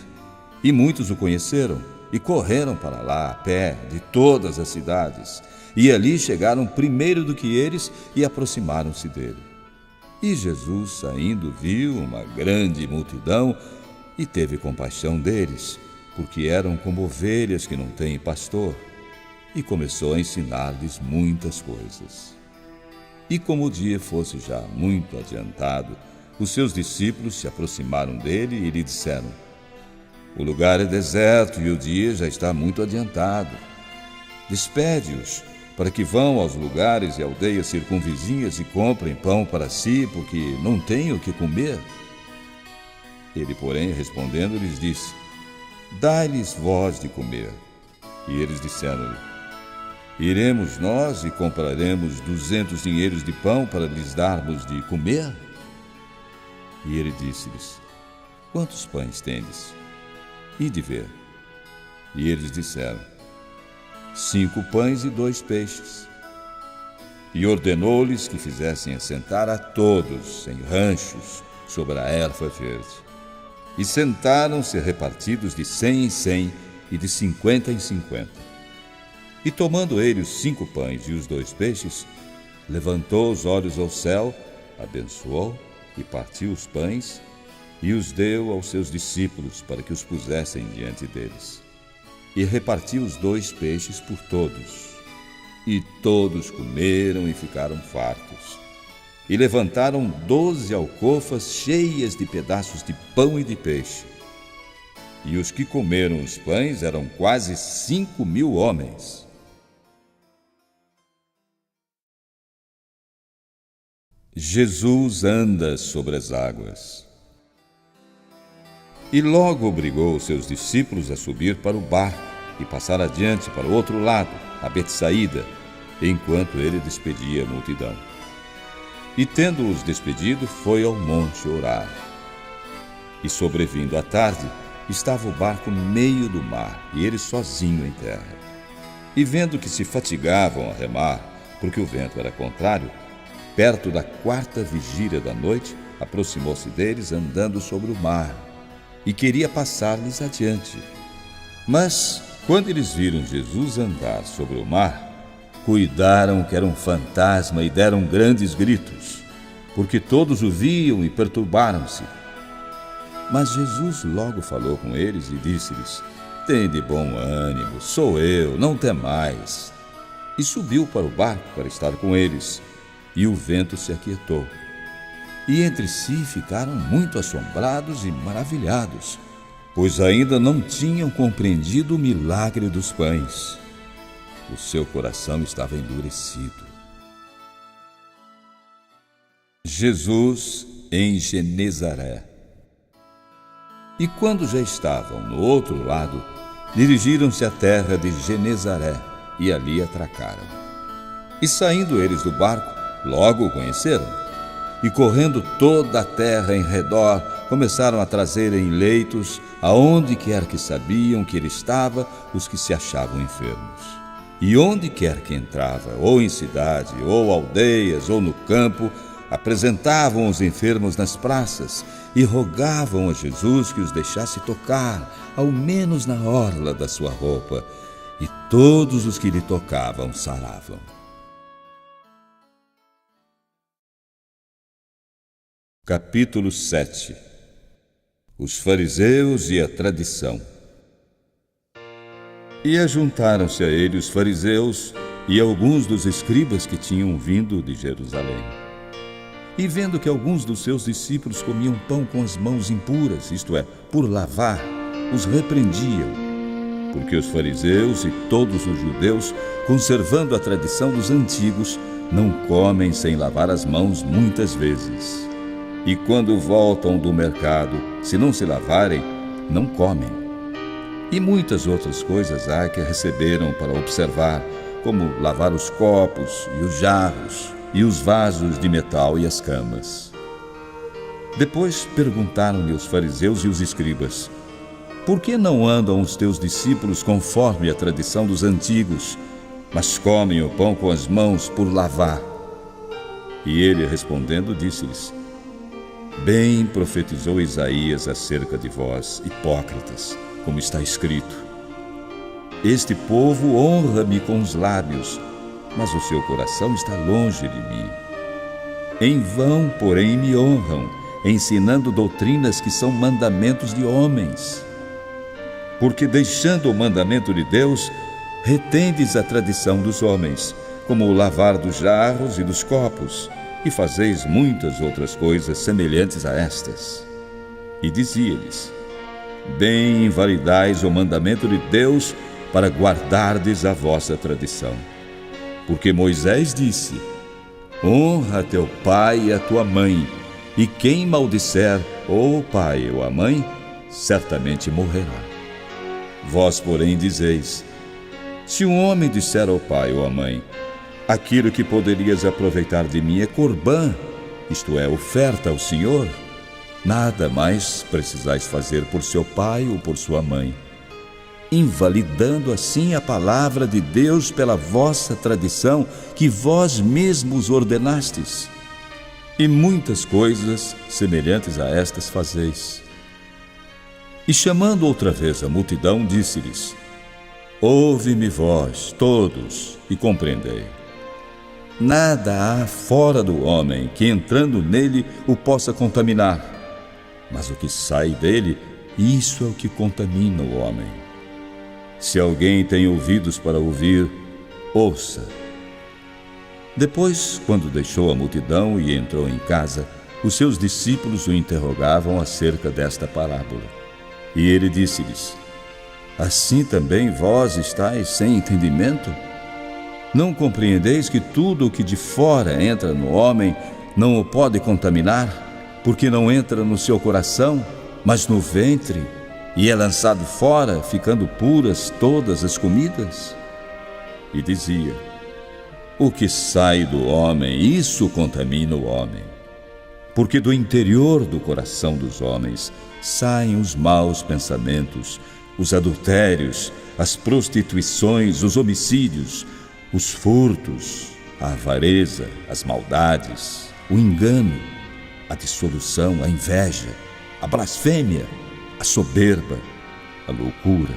e muitos o conheceram, e correram para lá a pé de todas as cidades, e ali chegaram primeiro do que eles e aproximaram-se dele. E Jesus, saindo, viu uma grande multidão e teve compaixão deles, porque eram como ovelhas que não têm pastor, e começou a ensinar-lhes muitas coisas. E como o dia fosse já muito adiantado, os seus discípulos se aproximaram dele e lhe disseram: o lugar é deserto e o dia já está muito adiantado. Despede-os, para que vão aos lugares e aldeias circunvizinhas e comprem pão para si, porque não têm o que comer. Ele, porém, respondendo, lhes disse: dai-lhes vós de comer. E eles disseram-lhe: iremos nós e compraremos 200 dinheiros de pão para lhes darmos de comer? E ele disse-lhes: quantos pães tendes? Ide ver. E eles disseram: 5 pães e 2 peixes. E ordenou-lhes que fizessem assentar a todos em ranchos sobre a erva verde. E sentaram-se repartidos de 100 em 100 e de 50 em 50. E tomando ele os 5 pães e os 2 peixes, levantou os olhos ao céu, abençoou e partiu os pães e os deu aos seus discípulos para que os pusessem diante deles. E repartiu os 2 peixes por todos. E todos comeram e ficaram fartos. E levantaram 12 alcofas cheias de pedaços de pão e de peixe. E os que comeram os pães eram quase 5.000 homens. Jesus anda sobre as águas. E logo obrigou os seus discípulos a subir para o barco e passar adiante para o outro lado, a Betsaída, enquanto ele despedia a multidão. E tendo-os despedido, foi ao monte orar. E sobrevindo à tarde, estava o barco no meio do mar, e ele sozinho em terra. E vendo que se fatigavam a remar, porque o vento era contrário, perto da 4ª vigília da noite, aproximou-se deles andando sobre o mar, e queria passar-lhes adiante. Mas, quando eles viram Jesus andar sobre o mar, cuidaram que era um fantasma e deram grandes gritos, porque todos o viam e perturbaram-se. Mas Jesus logo falou com eles e disse-lhes: Tende bom ânimo, sou eu, não temais. E subiu para o barco para estar com eles, e o vento se aquietou. E entre si ficaram muito assombrados e maravilhados, pois ainda não tinham compreendido o milagre dos pães. O seu coração estava endurecido. Jesus em Genezaré. E quando já estavam no outro lado, dirigiram-se à terra de Genezaré e ali atracaram. E saindo eles do barco, logo o conheceram. E correndo toda a terra em redor, começaram a trazer em leitos, aonde quer que sabiam que ele estava, os que se achavam enfermos. E onde quer que entrava, ou em cidade, ou aldeias, ou no campo, apresentavam os enfermos nas praças e rogavam a Jesus que os deixasse tocar, ao menos na orla da sua roupa, e todos os que lhe tocavam saravam. Capítulo 7. Os fariseus e a tradição. E ajuntaram-se a ele os fariseus e alguns dos escribas que tinham vindo de Jerusalém. E vendo que alguns dos seus discípulos comiam pão com as mãos impuras, isto é, por lavar, os repreendiam, porque os fariseus e todos os judeus, conservando a tradição dos antigos, não comem sem lavar as mãos muitas vezes. E quando voltam do mercado, se não se lavarem, não comem. E muitas outras coisas há que receberam para observar, como lavar os copos e os jarros, e os vasos de metal e as camas. Depois perguntaram-lhe os fariseus e os escribas: Por que não andam os teus discípulos conforme a tradição dos antigos, mas comem o pão com as mãos por lavar? E ele, respondendo, disse-lhes: Bem profetizou Isaías acerca de vós, hipócritas, como está escrito: Este povo honra-me com os lábios, mas o seu coração está longe de mim. Em vão, porém, me honram, ensinando doutrinas que são mandamentos de homens. Porque, deixando o mandamento de Deus, retendes a tradição dos homens, como o lavar dos jarros e dos copos, e fazeis muitas outras coisas semelhantes a estas. E dizia-lhes: Bem invalidais o mandamento de Deus para guardardes a vossa tradição. Porque Moisés disse: Honra teu pai e a tua mãe, e quem maldisser ou o pai ou a mãe, certamente morrerá. Vós, porém, dizeis: Se um homem disser ao pai ou à mãe: Aquilo que poderias aproveitar de mim é corbã, isto é, oferta ao Senhor, nada mais precisais fazer por seu pai ou por sua mãe, invalidando assim a palavra de Deus pela vossa tradição, que vós mesmos ordenastes. E muitas coisas semelhantes a estas fazeis. E chamando outra vez a multidão, disse-lhes: Ouve-me vós, todos, e compreendei. Nada há fora do homem que, entrando nele, o possa contaminar, mas o que sai dele, isso é o que contamina o homem. Se alguém tem ouvidos para ouvir, ouça. Depois, quando deixou a multidão e entrou em casa, os seus discípulos o interrogavam acerca desta parábola. E ele disse-lhes: Assim também vós estáis sem entendimento? Não compreendeis que tudo o que de fora entra no homem não o pode contaminar, porque não entra no seu coração, mas no ventre, e é lançado fora, ficando puras todas as comidas? E dizia: O que sai do homem, isso contamina o homem. Porque do interior do coração dos homens saem os maus pensamentos, os adultérios, as prostituições, os homicídios, os furtos, a avareza, as maldades, o engano, a dissolução, a inveja, a blasfêmia, a soberba, a loucura.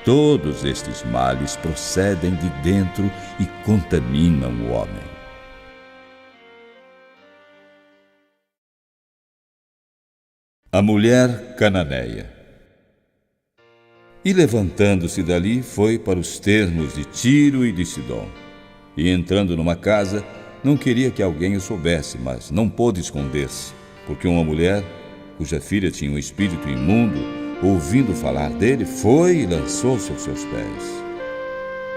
Todos estes males procedem de dentro e contaminam o homem. A mulher cananeia. E levantando-se dali, foi para os termos de Tiro e de Sidom. E entrando numa casa, não queria que alguém o soubesse, mas não pôde esconder-se, porque uma mulher, cuja filha tinha um espírito imundo, ouvindo falar dele, foi e lançou-se aos seus pés.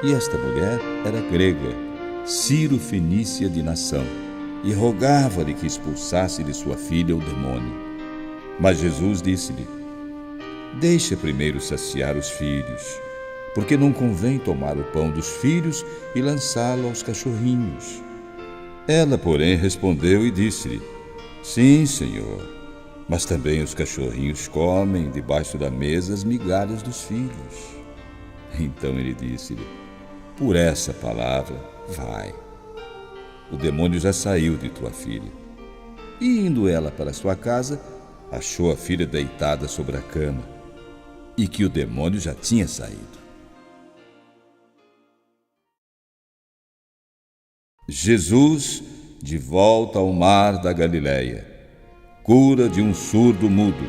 E esta mulher era grega, Ciro-fenícia de nação, e rogava-lhe que expulsasse de sua filha o demônio. Mas Jesus disse-lhe: deixa primeiro saciar os filhos, porque não convém tomar o pão dos filhos e lançá-lo aos cachorrinhos. Ela, porém, respondeu e disse-lhe: sim, Senhor, mas também os cachorrinhos comem debaixo da mesa as migalhas dos filhos. Então ele disse-lhe: por essa palavra, vai. O demônio já saiu de tua filha. E indo ela para sua casa, achou a filha deitada sobre a cama, e que o demônio já tinha saído. Jesus, de volta ao mar da Galileia, cura de um surdo mudo.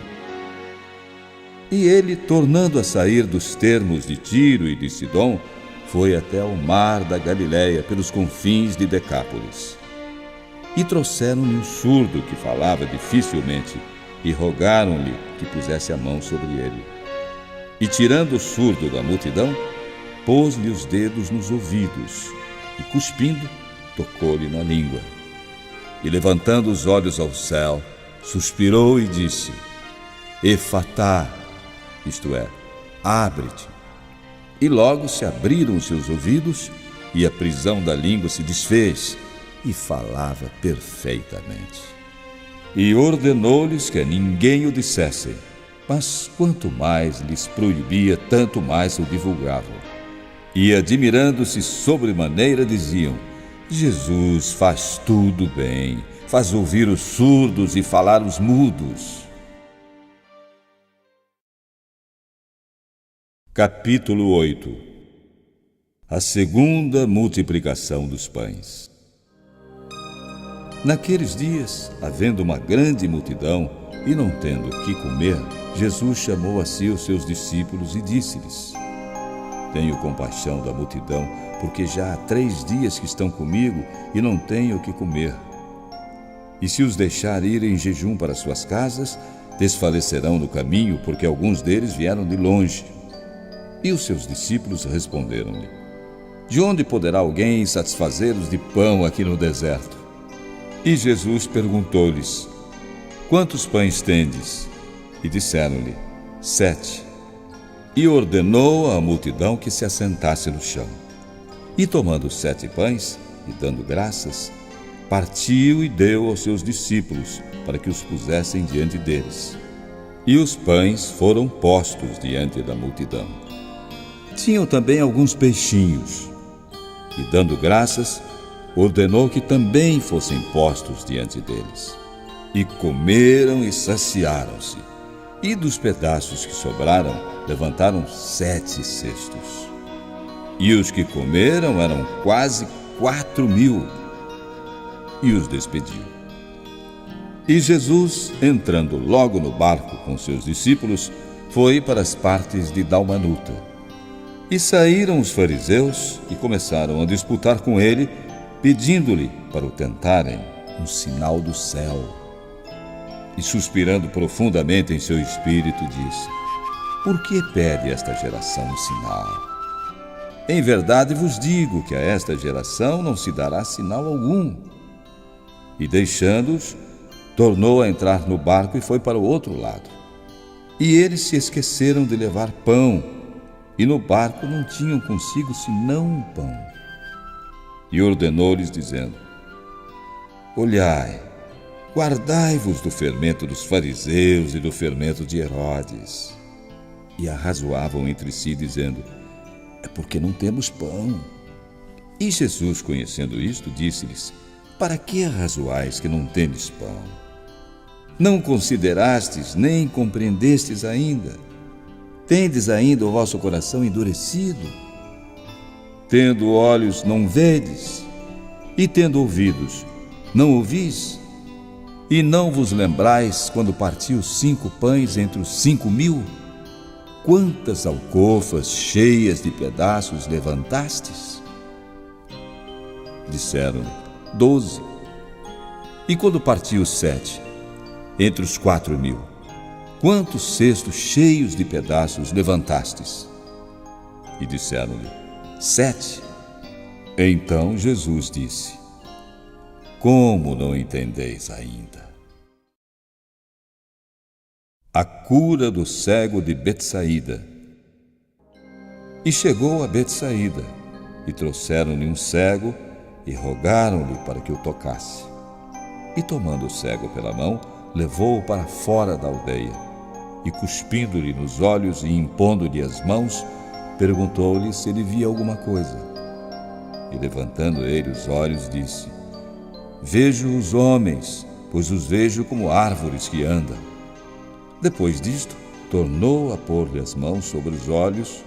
E ele, tornando a sair dos termos de Tiro e de Sidom, foi até ao mar da Galileia, pelos confins de Decápolis. E trouxeram-lhe um surdo que falava dificilmente, e rogaram-lhe que pusesse a mão sobre ele. E tirando o surdo da multidão, pôs-lhe os dedos nos ouvidos, e cuspindo, tocou-lhe na língua. E levantando os olhos ao céu, suspirou e disse: Efatá, isto é, abre-te. E logo se abriram os seus ouvidos, e a prisão da língua se desfez, e falava perfeitamente. E ordenou-lhes que a ninguém o dissessem, mas quanto mais lhes proibia, tanto mais o divulgavam. E admirando-se sobremaneira, diziam: Jesus faz tudo bem, faz ouvir os surdos e falar os mudos. Capítulo 8. A segunda multiplicação dos pães. Naqueles dias, havendo uma grande multidão e não tendo o que comer, Jesus chamou a si os seus discípulos e disse-lhes: Tenho compaixão da multidão, porque já há 3 dias que estão comigo e não têm o que comer. E se os deixar ir em jejum para suas casas, desfalecerão no caminho, porque alguns deles vieram de longe. E os seus discípulos responderam-lhe: De onde poderá alguém satisfazê-los de pão aqui no deserto? E Jesus perguntou-lhes: Quantos pães tendes? E disseram-lhe: 7. E ordenou à multidão que se assentasse no chão. E tomando os 7 pães, e dando graças, partiu e deu aos seus discípulos, para que os pusessem diante deles. E os pães foram postos diante da multidão. Tinham também alguns peixinhos. E dando graças, ordenou que também fossem postos diante deles. E comeram e saciaram-se. E dos pedaços que sobraram, levantaram 7 cestos. E os que comeram eram quase 4.000. E os despediu. E Jesus, entrando logo no barco com seus discípulos, foi para as partes de Dalmanuta. E saíram os fariseus e começaram a disputar com ele, pedindo-lhe para o tentarem um sinal do céu. E suspirando profundamente em seu espírito, disse: Por que pede esta geração um sinal? Em verdade vos digo que a esta geração não se dará sinal algum. E deixando-os, tornou a entrar no barco e foi para o outro lado. E eles se esqueceram de levar pão, e no barco não tinham consigo senão um pão. E ordenou-lhes, dizendo: Olhai, guardai-vos do fermento dos fariseus e do fermento de Herodes. E arrazoavam entre si, dizendo: É porque não temos pão. E Jesus, conhecendo isto, disse-lhes: Para que arrazoais que não tendes pão? Não considerastes, nem compreendestes ainda? Tendes ainda o vosso coração endurecido? Tendo olhos, não vedes? E tendo ouvidos, não ouvis? E não vos lembrais quando parti os 5 pães entre os 5.000? Quantas alcofas cheias de pedaços levantastes? Disseram-lhe: 12. E quando parti os 7, entre os 4.000, quantos cestos cheios de pedaços levantastes? E disseram-lhe: 7. Então Jesus disse: como não entendeis ainda? A cura do cego de Betsaída. E chegou a Betsaída, e trouxeram-lhe um cego, e rogaram-lhe para que o tocasse. E tomando o cego pela mão, levou-o para fora da aldeia, e cuspindo-lhe nos olhos e impondo-lhe as mãos, perguntou-lhe se ele via alguma coisa. E levantando ele os olhos, disse: vejo os homens, pois os vejo como árvores que andam. Depois disto, tornou a pôr-lhe as mãos sobre os olhos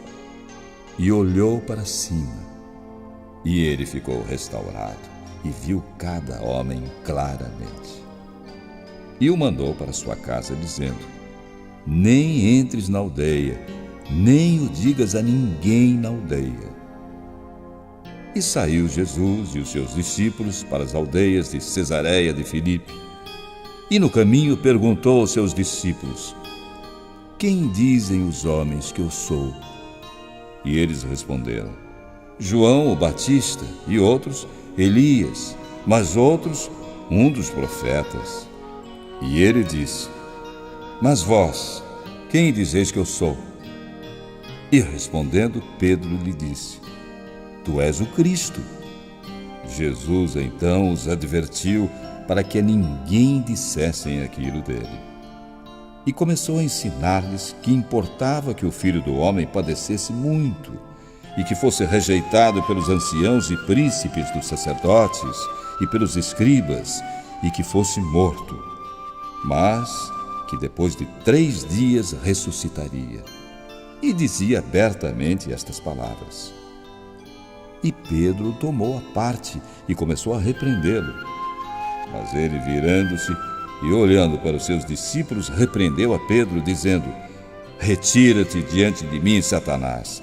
e olhou para cima. E ele ficou restaurado e viu cada homem claramente. E o mandou para sua casa, dizendo: nem entres na aldeia, nem o digas a ninguém na aldeia. E saiu Jesus e os seus discípulos para as aldeias de Cesareia de Filipe. E no caminho perguntou aos seus discípulos: quem dizem os homens que eu sou? E eles responderam: João o Batista, e outros Elias, mas outros um dos profetas. E ele disse: mas vós, quem dizeis que eu sou? E respondendo, Pedro lhe disse: tu és o Cristo. Jesus então os advertiu para que a ninguém dissessem aquilo dele. E começou a ensinar-lhes que importava que o Filho do Homem padecesse muito, e que fosse rejeitado pelos anciãos e príncipes dos sacerdotes e pelos escribas, e que fosse morto, mas que depois de 3 dias ressuscitaria. E dizia abertamente estas palavras. E Pedro tomou a parte e começou a repreendê-lo. Mas ele, virando-se e olhando para os seus discípulos, repreendeu a Pedro, dizendo: retira-te diante de mim, Satanás,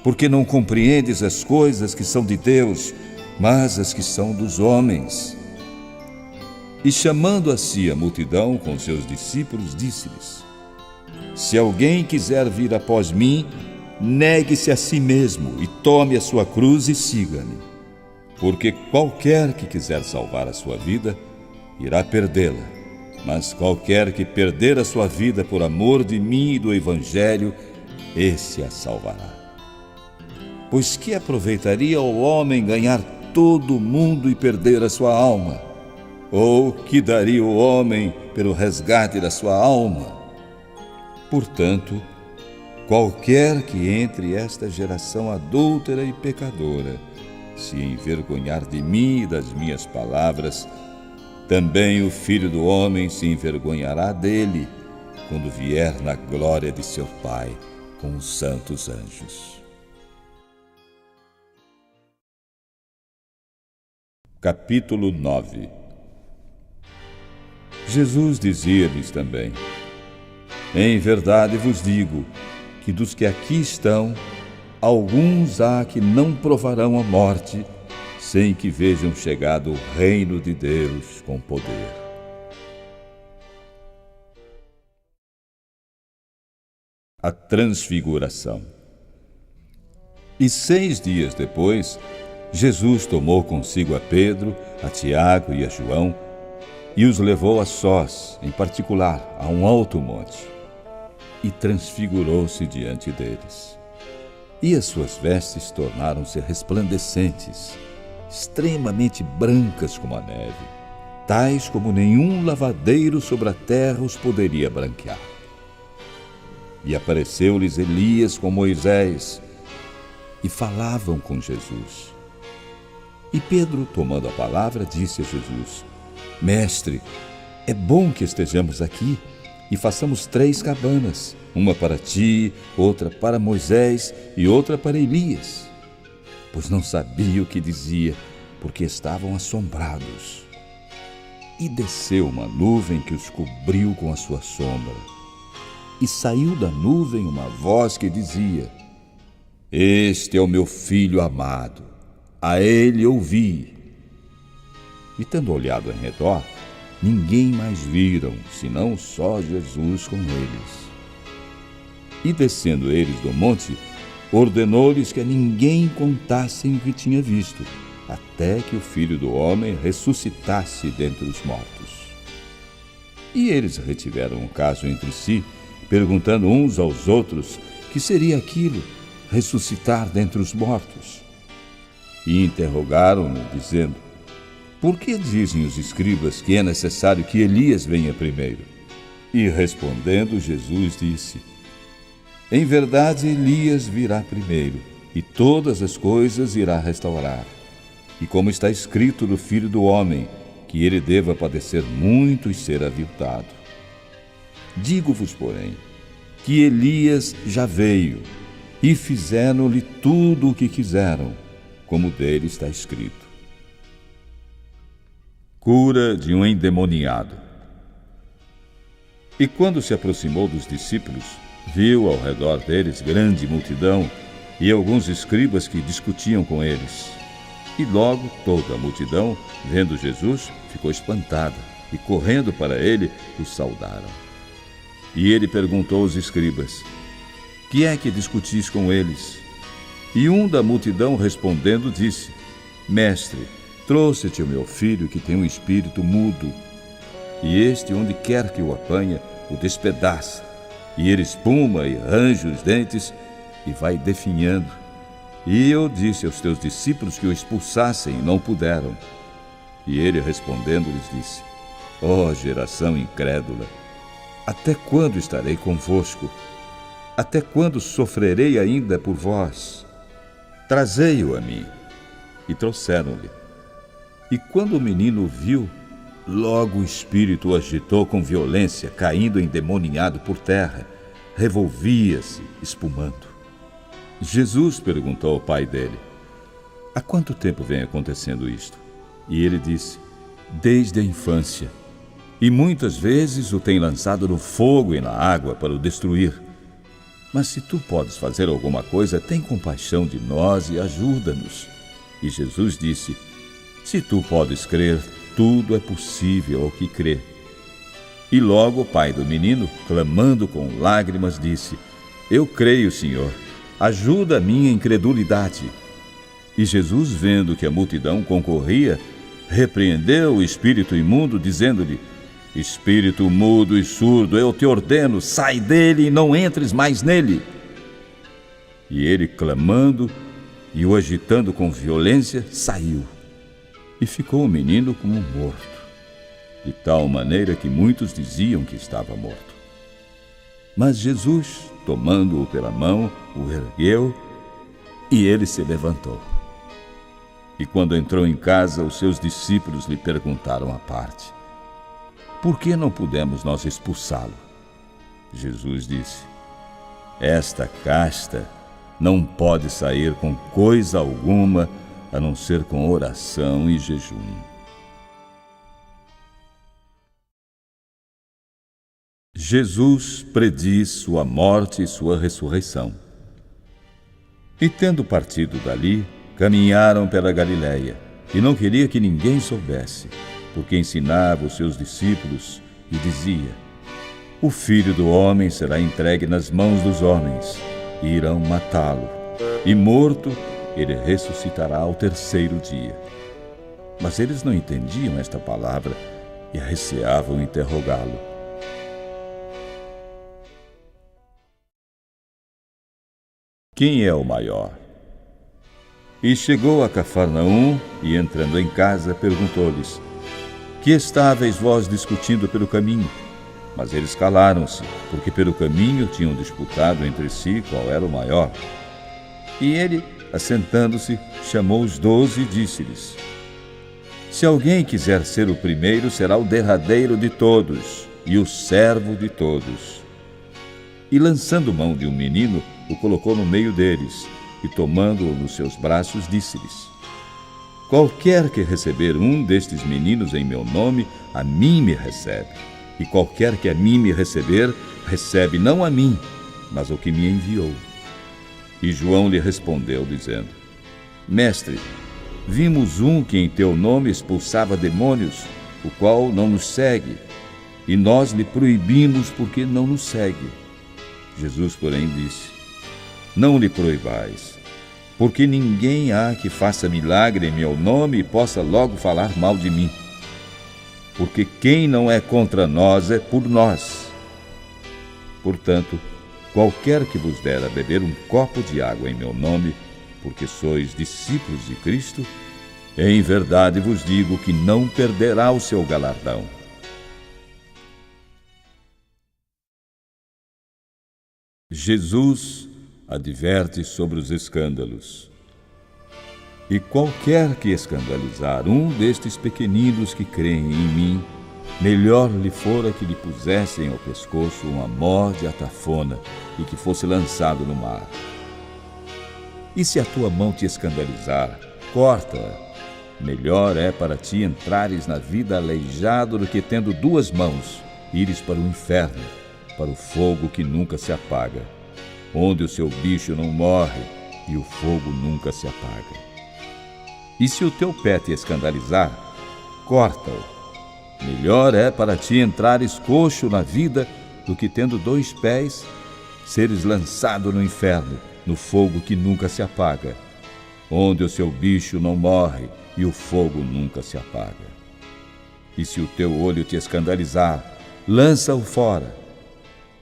porque não compreendes as coisas que são de Deus, mas as que são dos homens. E chamando a si a multidão com seus discípulos, disse-lhes: se alguém quiser vir após mim, negue-se a si mesmo e tome a sua cruz e siga-me. Porque qualquer que quiser salvar a sua vida, irá perdê-la. Mas qualquer que perder a sua vida por amor de mim e do Evangelho, esse a salvará. Pois que aproveitaria ao homem ganhar todo o mundo e perder a sua alma? Ou que daria o homem pelo resgate da sua alma? Portanto, qualquer que entre esta geração adúltera e pecadora se envergonhar de mim e das minhas palavras, também o Filho do Homem se envergonhará dele, quando vier na glória de seu Pai com os santos anjos. Capítulo 9. Jesus dizia-lhes também: em verdade vos digo que dos que aqui estão, alguns há que não provarão a morte, sem que vejam chegado o reino de Deus com poder. A transfiguração. E 6 dias depois, Jesus tomou consigo a Pedro, a Tiago e a João, e os levou a sós, em particular, a um alto monte, e transfigurou-se diante deles. E as suas vestes tornaram-se resplandecentes, extremamente brancas como a neve, tais como nenhum lavadeiro sobre a terra os poderia branquear. E apareceu-lhes Elias com Moisés, e falavam com Jesus. E Pedro, tomando a palavra, disse a Jesus: Mestre, é bom que estejamos aqui e façamos 3 cabanas, uma para ti, outra para Moisés e outra para Elias. Pois não sabia o que dizia, porque estavam assombrados. E desceu uma nuvem que os cobriu com a sua sombra. E saiu da nuvem uma voz que dizia: Este é o meu filho amado, a ele ouvi. E tendo olhado em redor, ninguém mais viram, senão só Jesus com eles. E descendo eles do monte, ordenou-lhes que a ninguém contassem o que tinha visto, até que o Filho do Homem ressuscitasse dentre os mortos. E eles retiveram o caso entre si, perguntando uns aos outros que seria aquilo, ressuscitar dentre os mortos. E interrogaram-no, dizendo: Por que dizem os escribas que é necessário que Elias venha primeiro? E respondendo, Jesus disse: Em verdade, Elias virá primeiro, e todas as coisas irá restaurar. E como está escrito do Filho do Homem, que ele deva padecer muito e ser aviltado. Digo-vos, porém, que Elias já veio, e fizeram-lhe tudo o que quiseram, como dele está escrito. Cura de um endemoniado. E quando se aproximou dos discípulos, viu ao redor deles grande multidão e alguns escribas que discutiam com eles. E logo toda a multidão, vendo Jesus, ficou espantada e, correndo para ele, o saudaram. E ele perguntou aos escribas: Que é que discutis com eles? E um da multidão, respondendo, disse: Mestre, trouxe-te o meu filho que tem um espírito mudo. E este, onde quer que o apanha, o despedaça. E ele espuma e range os dentes e vai definhando. E eu disse aos teus discípulos que o expulsassem e não puderam. E ele respondendo lhes disse: Ó geração incrédula, até quando estarei convosco? Até quando sofrerei ainda por vós? Trazei-o a mim. E trouxeram-lhe. E quando o menino o viu, logo o espírito o agitou com violência, caindo endemoniado por terra, revolvia-se, espumando. Jesus perguntou ao pai dele: Há quanto tempo vem acontecendo isto? E ele disse: Desde a infância. E muitas vezes o tem lançado no fogo e na água para o destruir. Mas se tu podes fazer alguma coisa, tem compaixão de nós e ajuda-nos. E Jesus disse: Se tu podes crer, tudo é possível ao que crê. E logo o pai do menino, clamando com lágrimas, disse: Eu creio, Senhor, ajuda a minha incredulidade. E Jesus, vendo que a multidão concorria, repreendeu o espírito imundo, dizendo-lhe: Espírito mudo e surdo, eu te ordeno, sai dele e não entres mais nele. E ele, clamando e o agitando com violência, saiu. E ficou o menino como morto, de tal maneira que muitos diziam que estava morto. Mas Jesus, tomando-o pela mão, o ergueu e ele se levantou. E quando entrou em casa, os seus discípulos lhe perguntaram à parte: Por que não pudemos nós expulsá-lo? Jesus disse: Esta casta não pode sair com coisa alguma, a não ser com oração e jejum. Jesus prediz sua morte e sua ressurreição. E tendo partido dali, caminharam pela Galiléia, e não queria que ninguém soubesse, porque ensinava os seus discípulos e dizia: O Filho do Homem será entregue nas mãos dos homens, e irão matá-lo, e morto, ele ressuscitará ao terceiro dia. Mas eles não entendiam esta palavra e receavam interrogá-lo. Quem é o maior? E chegou a Cafarnaum e, entrando em casa, perguntou-lhes: Que estáveis vós discutindo pelo caminho? Mas eles calaram-se, porque pelo caminho tinham disputado entre si qual era o maior. E ele, assentando-se, chamou os 12 e disse-lhes: Se alguém quiser ser o primeiro, será o derradeiro de todos e o servo de todos. E lançando mão de um menino, o colocou no meio deles, e tomando-o nos seus braços, disse-lhes: Qualquer que receber um destes meninos em meu nome, a mim me recebe. E qualquer que a mim me receber, recebe não a mim, mas o que me enviou. E João lhe respondeu, dizendo: Mestre, vimos um que em teu nome expulsava demônios, o qual não nos segue, e nós lhe proibimos porque não nos segue. Jesus, porém, disse: Não lhe proibais, porque ninguém há que faça milagre em meu nome e possa logo falar mal de mim. Porque quem não é contra nós é por nós. Portanto, qualquer que vos der a beber um copo de água em meu nome, porque sois discípulos de Cristo, em verdade vos digo que não perderá o seu galardão. Jesus adverte sobre os escândalos. E qualquer que escandalizar um destes pequeninos que creem em mim, melhor lhe fora que lhe pusessem ao pescoço uma mó de atafona e que fosse lançado no mar. E se a tua mão te escandalizar, corta-a. Melhor é para ti entrares na vida aleijado do que, tendo duas mãos, ires para o inferno, para o fogo que nunca se apaga, onde o seu bicho não morre e o fogo nunca se apaga. E se o teu pé te escandalizar, corta-o. Melhor é para ti entrares coxo na vida do que, tendo dois pés, seres lançado no inferno, no fogo que nunca se apaga, onde o seu bicho não morre e o fogo nunca se apaga. E se o teu olho te escandalizar, lança-o fora.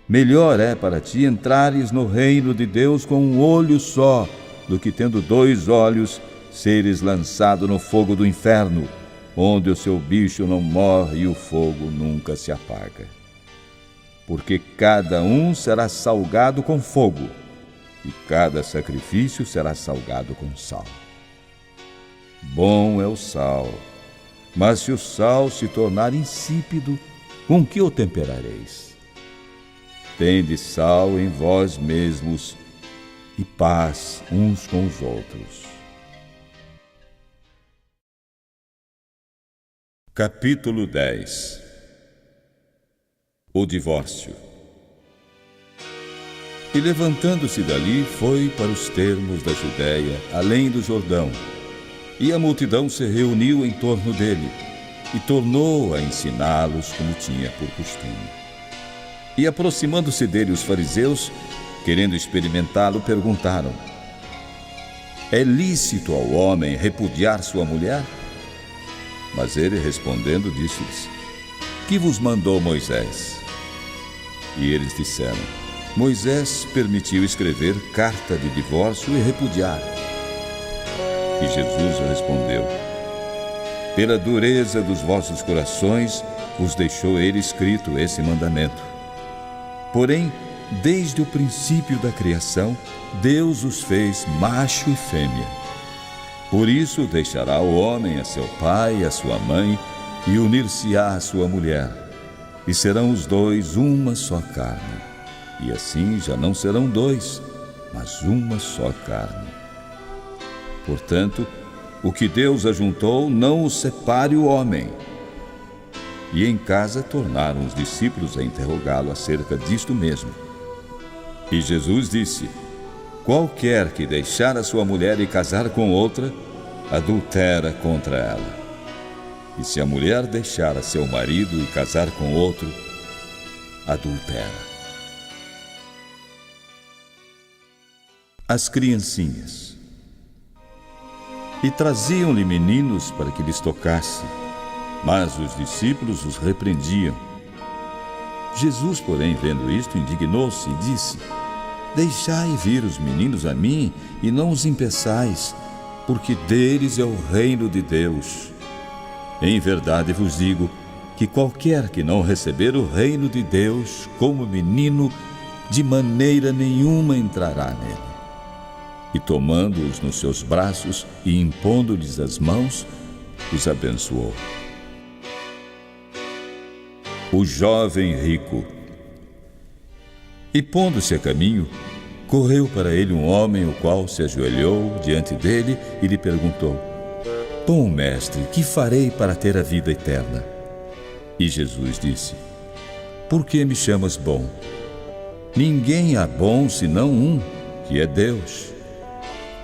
Melhor é para ti entrares no reino de Deus com um olho só, do que, tendo dois olhos, seres lançado no fogo do inferno, onde o seu bicho não morre e o fogo nunca se apaga. Porque cada um será salgado com fogo, e cada sacrifício será salgado com sal. Bom é o sal, mas se o sal se tornar insípido, com que o temperareis? Tende sal em vós mesmos e paz uns com os outros. Capítulo 10. O divórcio. E levantando-se dali, foi para os termos da Judéia, além do Jordão. E a multidão se reuniu em torno dele, e tornou a ensiná-los como tinha por costume. E aproximando-se dele os fariseus, querendo experimentá-lo, perguntaram: É lícito ao homem repudiar sua mulher? Mas ele, respondendo, disse-lhes: Que vos mandou Moisés? E eles disseram: Moisés permitiu escrever carta de divórcio e repudiar. E Jesus respondeu: Pela dureza dos vossos corações vos deixou ele escrito esse mandamento. Porém, desde o princípio da criação, Deus os fez macho e fêmea. Por isso deixará o homem a seu pai e a sua mãe, e unir-se-á à sua mulher, e serão os dois uma só carne. E assim já não serão dois, mas uma só carne. Portanto, o que Deus ajuntou, não o separe o homem. E em casa tornaram os discípulos a interrogá-lo acerca disto mesmo. E Jesus disse: Qualquer que deixar a sua mulher e casar com outra, adultera contra ela. E se a mulher deixar a seu marido e casar com outro, adultera. As criancinhas. E traziam-lhe meninos para que lhes tocasse, mas os discípulos os repreendiam. Jesus, porém, vendo isto, indignou-se e disse: Deixai vir os meninos a mim e não os impeçais, porque deles é o reino de Deus. Em verdade vos digo que qualquer que não receber o reino de Deus como menino, de maneira nenhuma entrará nele. E tomando-os nos seus braços e impondo-lhes as mãos, os abençoou. O jovem rico. E pondo-se a caminho, correu para ele um homem, o qual se ajoelhou diante dele e lhe perguntou: Bom mestre, que farei para ter a vida eterna? E Jesus disse: Por que me chamas bom? Ninguém há bom senão um, que é Deus.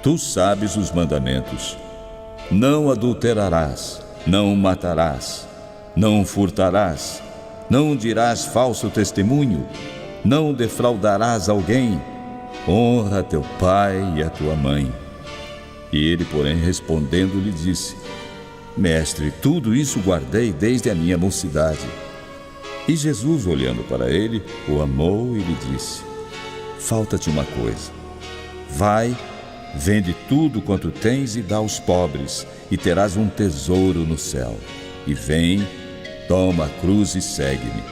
Tu sabes os mandamentos: não adulterarás, não matarás, não furtarás, não dirás falso testemunho, não defraudarás alguém, honra teu pai e a tua mãe. E ele, porém, respondendo, lhe disse: Mestre, tudo isso guardei desde a minha mocidade. E Jesus, olhando para ele, o amou e lhe disse: Falta-te uma coisa. Vai, vende tudo quanto tens e dá aos pobres, e terás um tesouro no céu. E vem, toma a cruz e segue-me.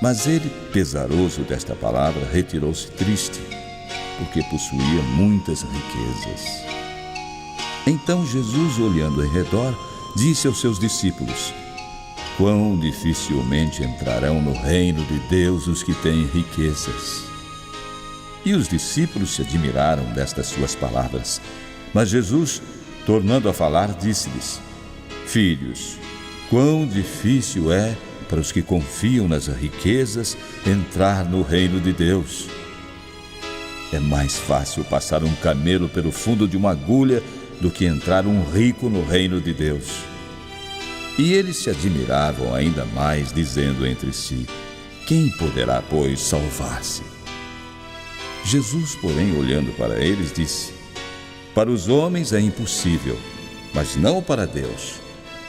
Mas ele, pesaroso desta palavra, retirou-se triste, porque possuía muitas riquezas. Então Jesus, olhando em redor, disse aos seus discípulos: Quão dificilmente entrarão no reino de Deus os que têm riquezas. E os discípulos se admiraram destas suas palavras. Mas Jesus, tornando a falar, disse-lhes: Filhos, quão difícil é para os que confiam nas riquezas entrar no reino de Deus. É mais fácil passar um camelo pelo fundo de uma agulha do que entrar um rico no reino de Deus. E eles se admiravam ainda mais, dizendo entre si: Quem poderá, pois, salvar-se? Jesus, porém, olhando para eles, disse: Para os homens é impossível, mas não para Deus,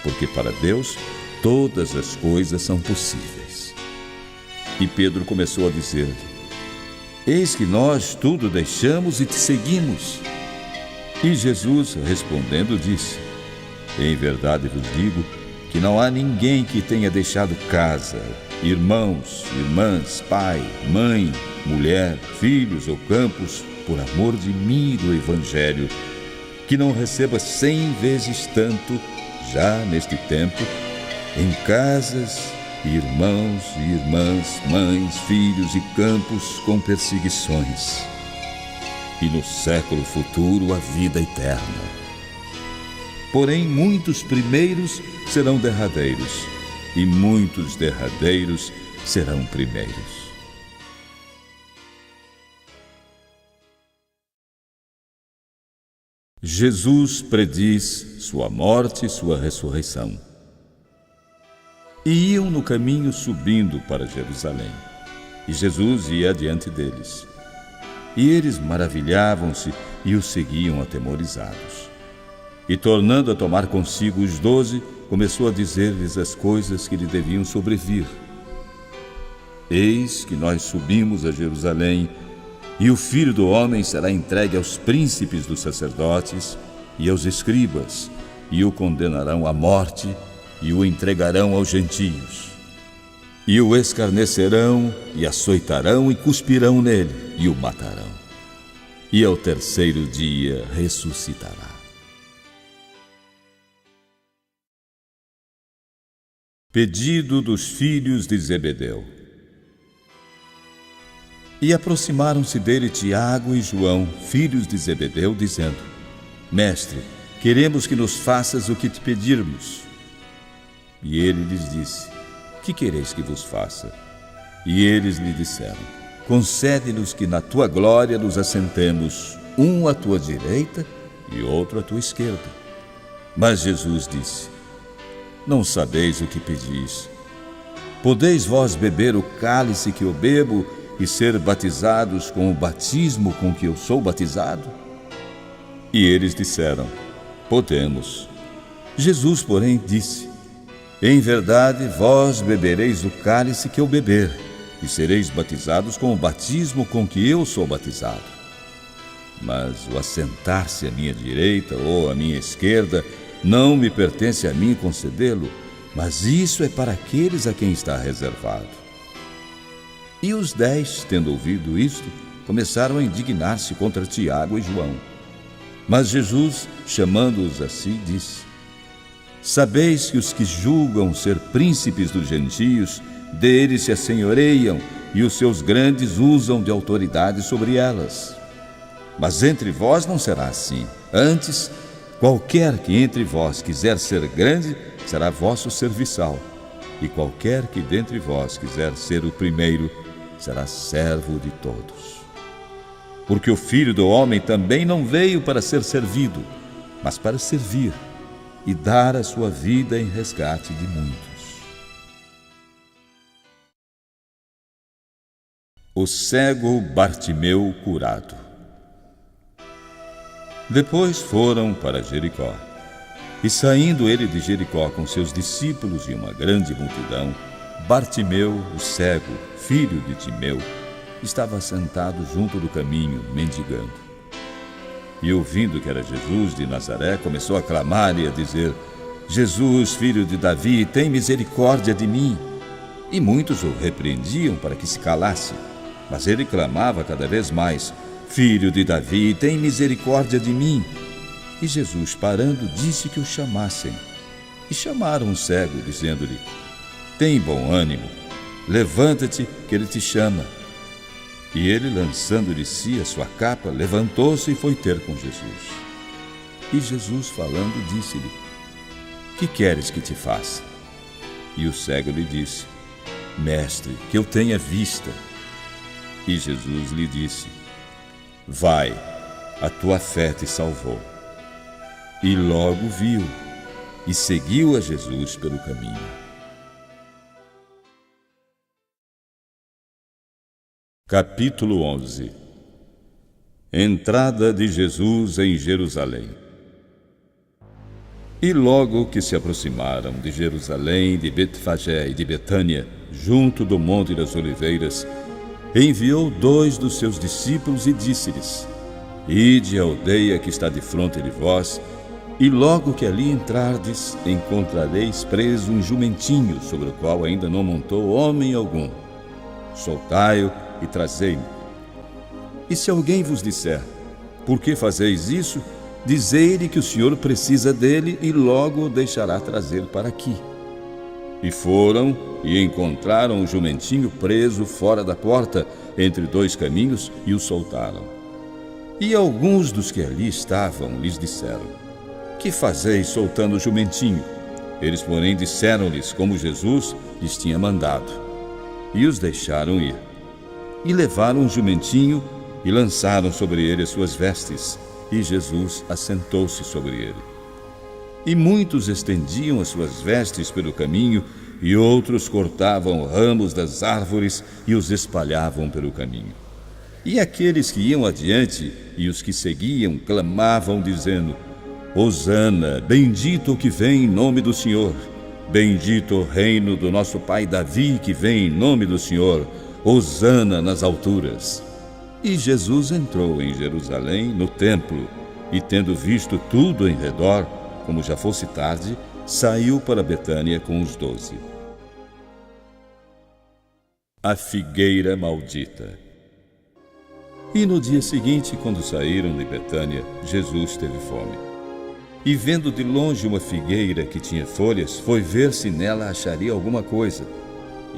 porque para Deus todas as coisas são possíveis. E Pedro começou a dizer-lhe: Eis que nós tudo deixamos e te seguimos. E Jesus, respondendo, disse: Em verdade vos digo que não há ninguém que tenha deixado casa, irmãos, irmãs, pai, mãe, mulher, filhos ou campos, por amor de mim e do Evangelho, que não receba 100 vezes tanto, já neste tempo, em casas, irmãos e irmãs, mães, filhos e campos com perseguições, e no século futuro a vida eterna. Porém, muitos primeiros serão derradeiros, e muitos derradeiros serão primeiros. Jesus prediz sua morte e sua ressurreição. E iam no caminho subindo para Jerusalém, e Jesus ia adiante deles. E eles maravilhavam-se e o seguiam atemorizados. E tornando a tomar consigo os 12, começou a dizer-lhes as coisas que lhe deviam sobrevir. Eis que nós subimos a Jerusalém, e o Filho do Homem será entregue aos príncipes dos sacerdotes e aos escribas, e o condenarão à morte, e o entregarão aos gentios. E o escarnecerão, e açoitarão, e cuspirão nele, e o matarão. E ao terceiro dia ressuscitará. Pedido dos filhos de Zebedeu. E aproximaram-se dele Tiago e João, filhos de Zebedeu, dizendo: Mestre, queremos que nos faças o que te pedirmos. E ele lhes disse: Que quereis que vos faça? E eles lhe disseram: Concede-nos que na tua glória nos assentemos, um à tua direita e outro à tua esquerda. Mas Jesus disse: Não sabeis o que pedis. Podeis vós beber o cálice que eu bebo e ser batizados com o batismo com que eu sou batizado? E eles disseram: Podemos. Jesus, porém, disse: Em verdade, vós bebereis o cálice que eu beber, e sereis batizados com o batismo com que eu sou batizado. Mas o assentar-se à minha direita ou à minha esquerda não me pertence a mim concedê-lo, mas isso é para aqueles a quem está reservado. E os 10, tendo ouvido isto, começaram a indignar-se contra Tiago e João. Mas Jesus, chamando-os a si, disse: Sabeis que os que julgam ser príncipes dos gentios, deles se assenhoreiam, e os seus grandes usam de autoridade sobre elas. Mas entre vós não será assim. Antes, Qualquer que entre vós quiser ser grande, será vosso serviçal. E qualquer que dentre vós quiser ser o primeiro, será servo de todos. Porque o Filho do Homem também não veio para ser servido, mas para servir e dar a sua vida em resgate de muitos. O cego Bartimeu curado. Depois foram para Jericó. E saindo ele de Jericó com seus discípulos e uma grande multidão, Bartimeu, o cego, filho de Timeu, estava sentado junto do caminho, mendigando. E ouvindo que era Jesus de Nazaré, começou a clamar e a dizer: Jesus, filho de Davi, tem misericórdia de mim. E muitos o repreendiam para que se calasse, mas ele clamava cada vez mais: Filho de Davi, tem misericórdia de mim. E Jesus, parando, disse que o chamassem. E chamaram o cego, dizendo-lhe: Tem bom ânimo, levanta-te, que ele te chama. E ele, lançando de si a sua capa, levantou-se e foi ter com Jesus. E Jesus, falando, disse-lhe: Que queres que te faça? E o cego lhe disse: Mestre, que eu tenha vista. E Jesus lhe disse: Vai, a tua fé te salvou. E logo viu, e seguiu a Jesus pelo caminho. Capítulo 11. Entrada de Jesus em Jerusalém. E logo que se aproximaram de Jerusalém, de Betfagé e de Betânia, junto do Monte das Oliveiras, enviou 2 dos seus discípulos e disse-lhes: Ide à aldeia que está defronte de vós, e logo que ali entrardes, encontrareis preso um jumentinho, sobre o qual ainda não montou homem algum. Soltai-o e trazei-me. E se alguém vos disser: Por que fazeis isso? Dizei-lhe que o Senhor precisa dele e logo o deixará trazer para aqui. E foram e encontraram o jumentinho preso fora da porta, entre 2 caminhos, e o soltaram. E alguns dos que ali estavam lhes disseram: Que fazeis soltando o jumentinho? Eles, porém, disseram-lhes como Jesus lhes tinha mandado. E os deixaram ir. E levaram o jumentinho e lançaram sobre ele as suas vestes, e Jesus assentou-se sobre ele. E muitos estendiam as suas vestes pelo caminho, e outros cortavam ramos das árvores e os espalhavam pelo caminho. E aqueles que iam adiante e os que seguiam clamavam, dizendo: Hosana, bendito o que vem em nome do Senhor. Bendito o reino do nosso pai Davi, que vem em nome do Senhor. Hosana nas alturas. E Jesus entrou em Jerusalém, no templo, e tendo visto tudo em redor, como já fosse tarde, saiu para Betânia com os 12. A figueira maldita. E no dia seguinte, quando saíram de Betânia, Jesus teve fome. E vendo de longe uma figueira que tinha folhas, foi ver se nela acharia alguma coisa.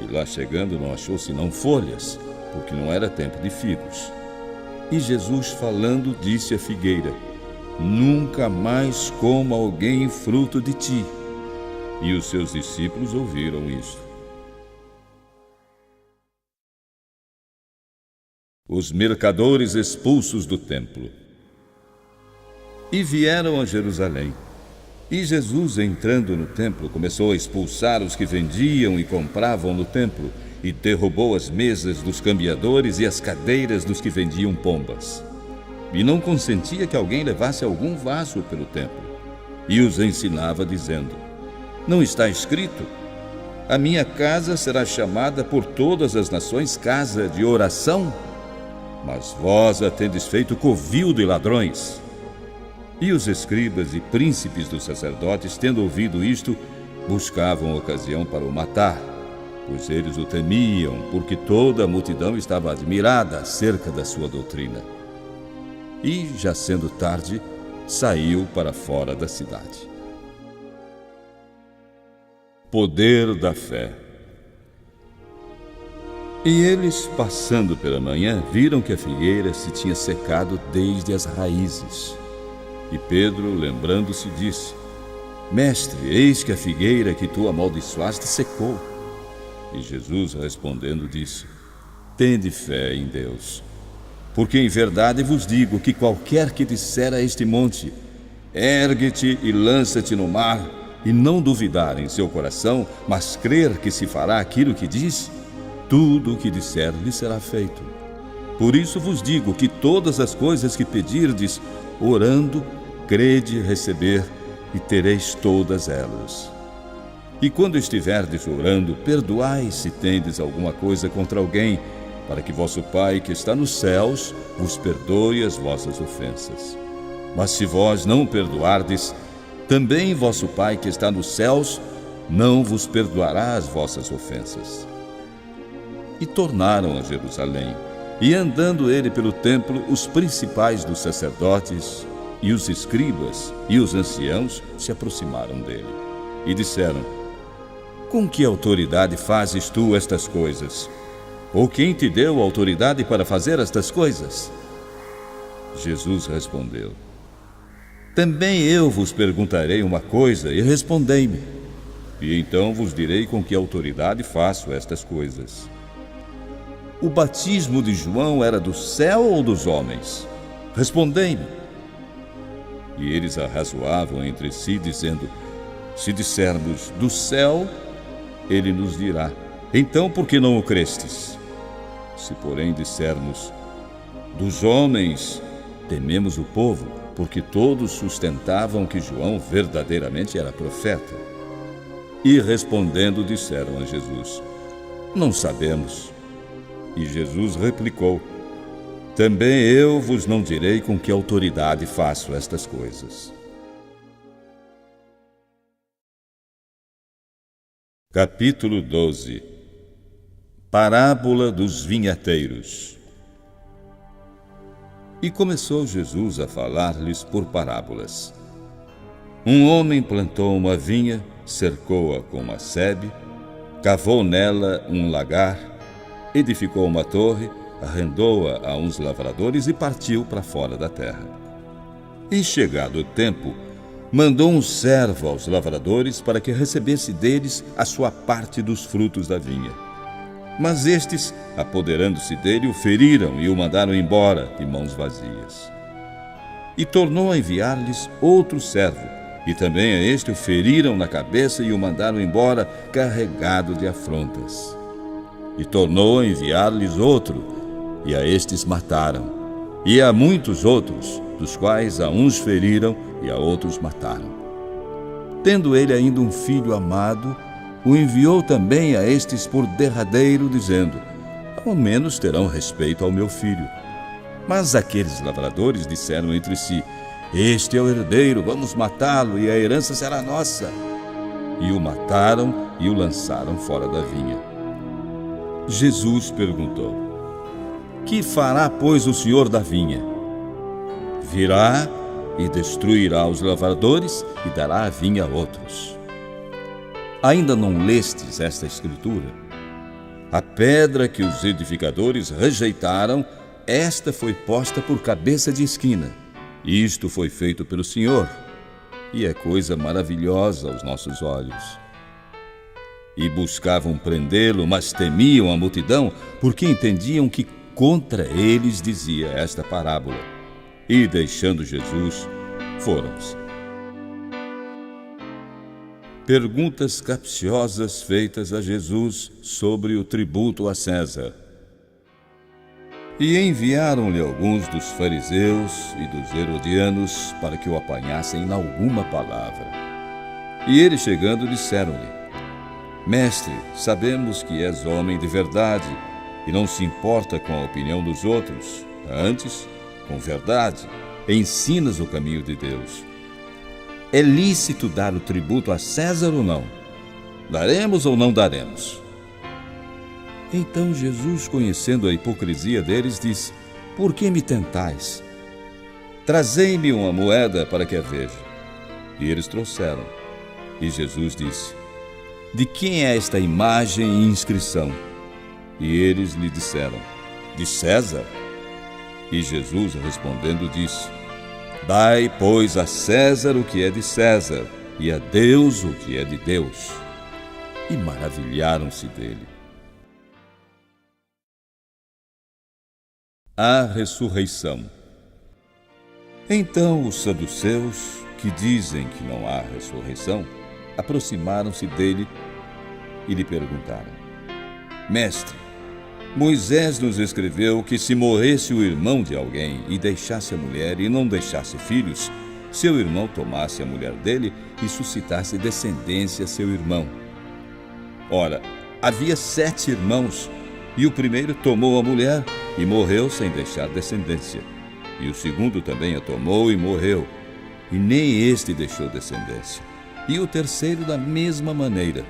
E lá chegando não achou senão folhas, porque não era tempo de figos. E Jesus, falando, disse à figueira: Nunca mais coma alguém fruto de ti. E os seus discípulos ouviram isto. Os mercadores expulsos do templo. E vieram a Jerusalém. E Jesus, entrando no templo, começou a expulsar os que vendiam e compravam no templo, e derrubou as mesas dos cambiadores e as cadeiras dos que vendiam pombas. E não consentia que alguém levasse algum vaso pelo templo. E os ensinava, dizendo: Não está escrito: A minha casa será chamada por todas as nações casa de oração? Mas vós a tendes feito covil de ladrões. E os escribas e príncipes dos sacerdotes, tendo ouvido isto, buscavam ocasião para o matar, pois eles o temiam, porque toda a multidão estava admirada acerca da sua doutrina. E, já sendo tarde, saiu para fora da cidade. Poder da fé. E eles, passando pela manhã, viram que a figueira se tinha secado desde as raízes. E Pedro, lembrando-se, disse: Mestre, eis que a figueira que tu amaldiçoaste secou. E Jesus, respondendo, disse: Tende fé em Deus. Porque em verdade vos digo que qualquer que disser a este monte: Ergue-te e lança-te no mar, e não duvidar em seu coração, mas crer que se fará aquilo que diz, tudo o que disser lhe será feito. Por isso vos digo que todas as coisas que pedirdes, orando, crede receber, e tereis todas elas. E quando estiverdes orando, perdoai se tendes alguma coisa contra alguém, para que vosso Pai que está nos céus vos perdoe as vossas ofensas. Mas se vós não perdoardes, também vosso Pai que está nos céus não vos perdoará as vossas ofensas. E tornaram a Jerusalém, e andando ele pelo templo, os principais dos sacerdotes e os escribas e os anciãos se aproximaram dele e disseram: Com que autoridade fazes tu estas coisas? Ou quem te deu autoridade para fazer estas coisas? Jesus respondeu: Também eu vos perguntarei uma coisa, e respondei-me. E então vos direi com que autoridade faço estas coisas. O batismo de João era do céu ou dos homens? Respondei-me. E eles arrazoavam entre si, dizendo: Se dissermos do céu, ele nos dirá: Então por que não o crestes? Se porém dissermos dos homens, tememos o povo, porque todos sustentavam que João verdadeiramente era profeta. E respondendo disseram a Jesus: Não sabemos. E Jesus replicou: Também eu vos não direi com que autoridade faço estas coisas. Capítulo 12. Parábola dos vinhateiros. E começou Jesus a falar-lhes por parábolas. Um homem plantou uma vinha, cercou-a com uma sebe, cavou nela um lagar, edificou uma torre, arrendou-a a uns lavradores e partiu para fora da terra. E chegado o tempo, mandou um servo aos lavradores para que recebesse deles a sua parte dos frutos da vinha. Mas estes, apoderando-se dele, o feriram e o mandaram embora de mãos vazias. E tornou a enviar-lhes outro servo, e também a este o feriram na cabeça e o mandaram embora carregado de afrontas. E tornou a enviar-lhes outro, e a estes mataram. E a muitos outros, dos quais a uns feriram e a outros mataram. Tendo ele ainda um filho amado, o enviou também a estes por derradeiro, dizendo: Ao menos terão respeito ao meu filho. Mas aqueles lavradores disseram entre si: Este é o herdeiro, vamos matá-lo, e a herança será nossa. E o mataram e o lançaram fora da vinha. Jesus perguntou: Que fará, pois, o senhor da vinha? Virá e destruirá os lavradores e dará a vinha a outros. Ainda não lestes esta escritura? A pedra que os edificadores rejeitaram, esta foi posta por cabeça de esquina. Isto foi feito pelo Senhor, e é coisa maravilhosa aos nossos olhos. E buscavam prendê-lo, mas temiam a multidão, porque entendiam que contra eles dizia esta parábola. E, deixando Jesus, foram-se. Perguntas capciosas feitas a Jesus sobre o tributo a César. E enviaram-lhe alguns dos fariseus e dos herodianos para que o apanhassem em alguma palavra. E ele, chegando, disseram-lhe: Mestre, sabemos que és homem de verdade e não se importa com a opinião dos outros. Antes, com verdade, ensinas o caminho de Deus. É lícito dar o tributo a César ou não? Daremos ou não daremos? Então Jesus, conhecendo a hipocrisia deles, disse: Por que me tentais? Trazei-me uma moeda para que a veja. E eles trouxeram. E Jesus disse: De quem é esta imagem e inscrição? E eles lhe disseram: De César. E Jesus, respondendo, disse: Dai, pois, a César o que é de César, e a Deus o que é de Deus. E maravilharam-se dele. A ressurreição. Então os saduceus, que dizem que não há ressurreição, aproximaram-se dele e lhe perguntaram: Mestre, Moisés nos escreveu que se morresse o irmão de alguém e deixasse a mulher e não deixasse filhos, seu irmão tomasse a mulher dele e suscitasse descendência a seu irmão. Ora, havia 7 irmãos, e o primeiro tomou a mulher e morreu sem deixar descendência. E o segundo também a tomou e morreu, e nem este deixou descendência. E o terceiro da mesma maneira.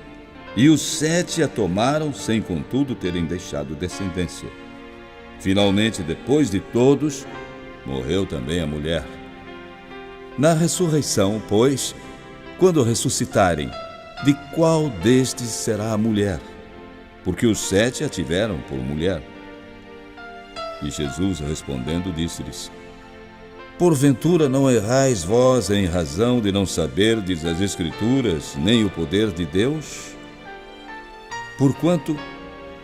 E os 7 a tomaram sem, contudo, terem deixado descendência. Finalmente, depois de todos, morreu também a mulher. Na ressurreição, pois, quando ressuscitarem, de qual destes será a mulher? Porque os 7 a tiveram por mulher. E Jesus, respondendo, disse-lhes: Porventura não errais vós em razão de não saberdes as Escrituras, nem o poder de Deus? Porquanto,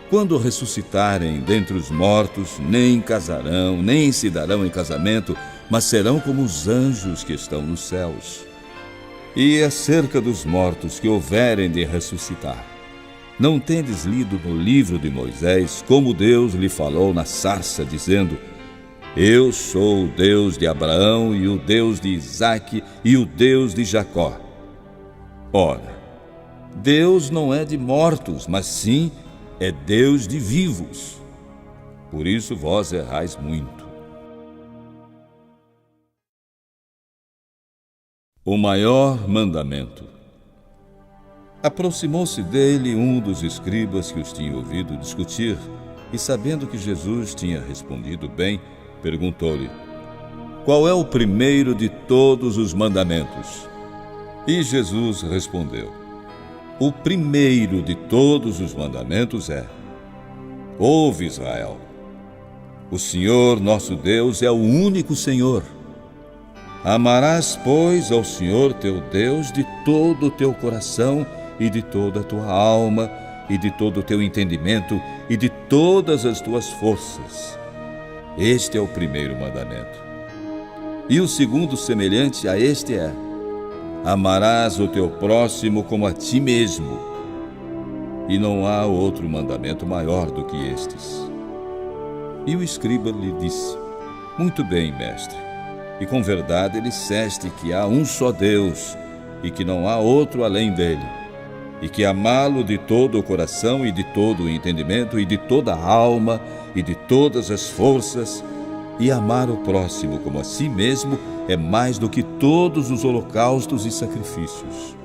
quando ressuscitarem dentre os mortos, nem casarão, nem se darão em casamento, mas serão como os anjos que estão nos céus. E acerca dos mortos que houverem de ressuscitar, não tendes lido no livro de Moisés como Deus lhe falou na sarça, dizendo: Eu sou o Deus de Abraão e o Deus de Isaque e o Deus de Jacó. Ora, Deus não é de mortos, mas sim é Deus de vivos. Por isso vós errais muito. O maior mandamento. Aproximou-se dele um dos escribas que os tinha ouvido discutir, e sabendo que Jesus tinha respondido bem, perguntou-lhe: Qual é o primeiro de todos os mandamentos? E Jesus respondeu: O primeiro de todos os mandamentos é: Ouve, Israel, o Senhor nosso Deus é o único Senhor. Amarás, pois, ao Senhor teu Deus de todo o teu coração e de toda a tua alma e de todo o teu entendimento e de todas as tuas forças. Este é o primeiro mandamento. E o segundo, semelhante a este, é: Amarás o teu próximo como a ti mesmo. E não há outro mandamento maior do que estes. E o escriba lhe disse: Muito bem, mestre. E com verdade disseste que há um só Deus e que não há outro além dele, e que amá-lo de todo o coração e de todo o entendimento e de toda a alma e de todas as forças, e amar o próximo como a si mesmo é mais do que todos os holocaustos e sacrifícios.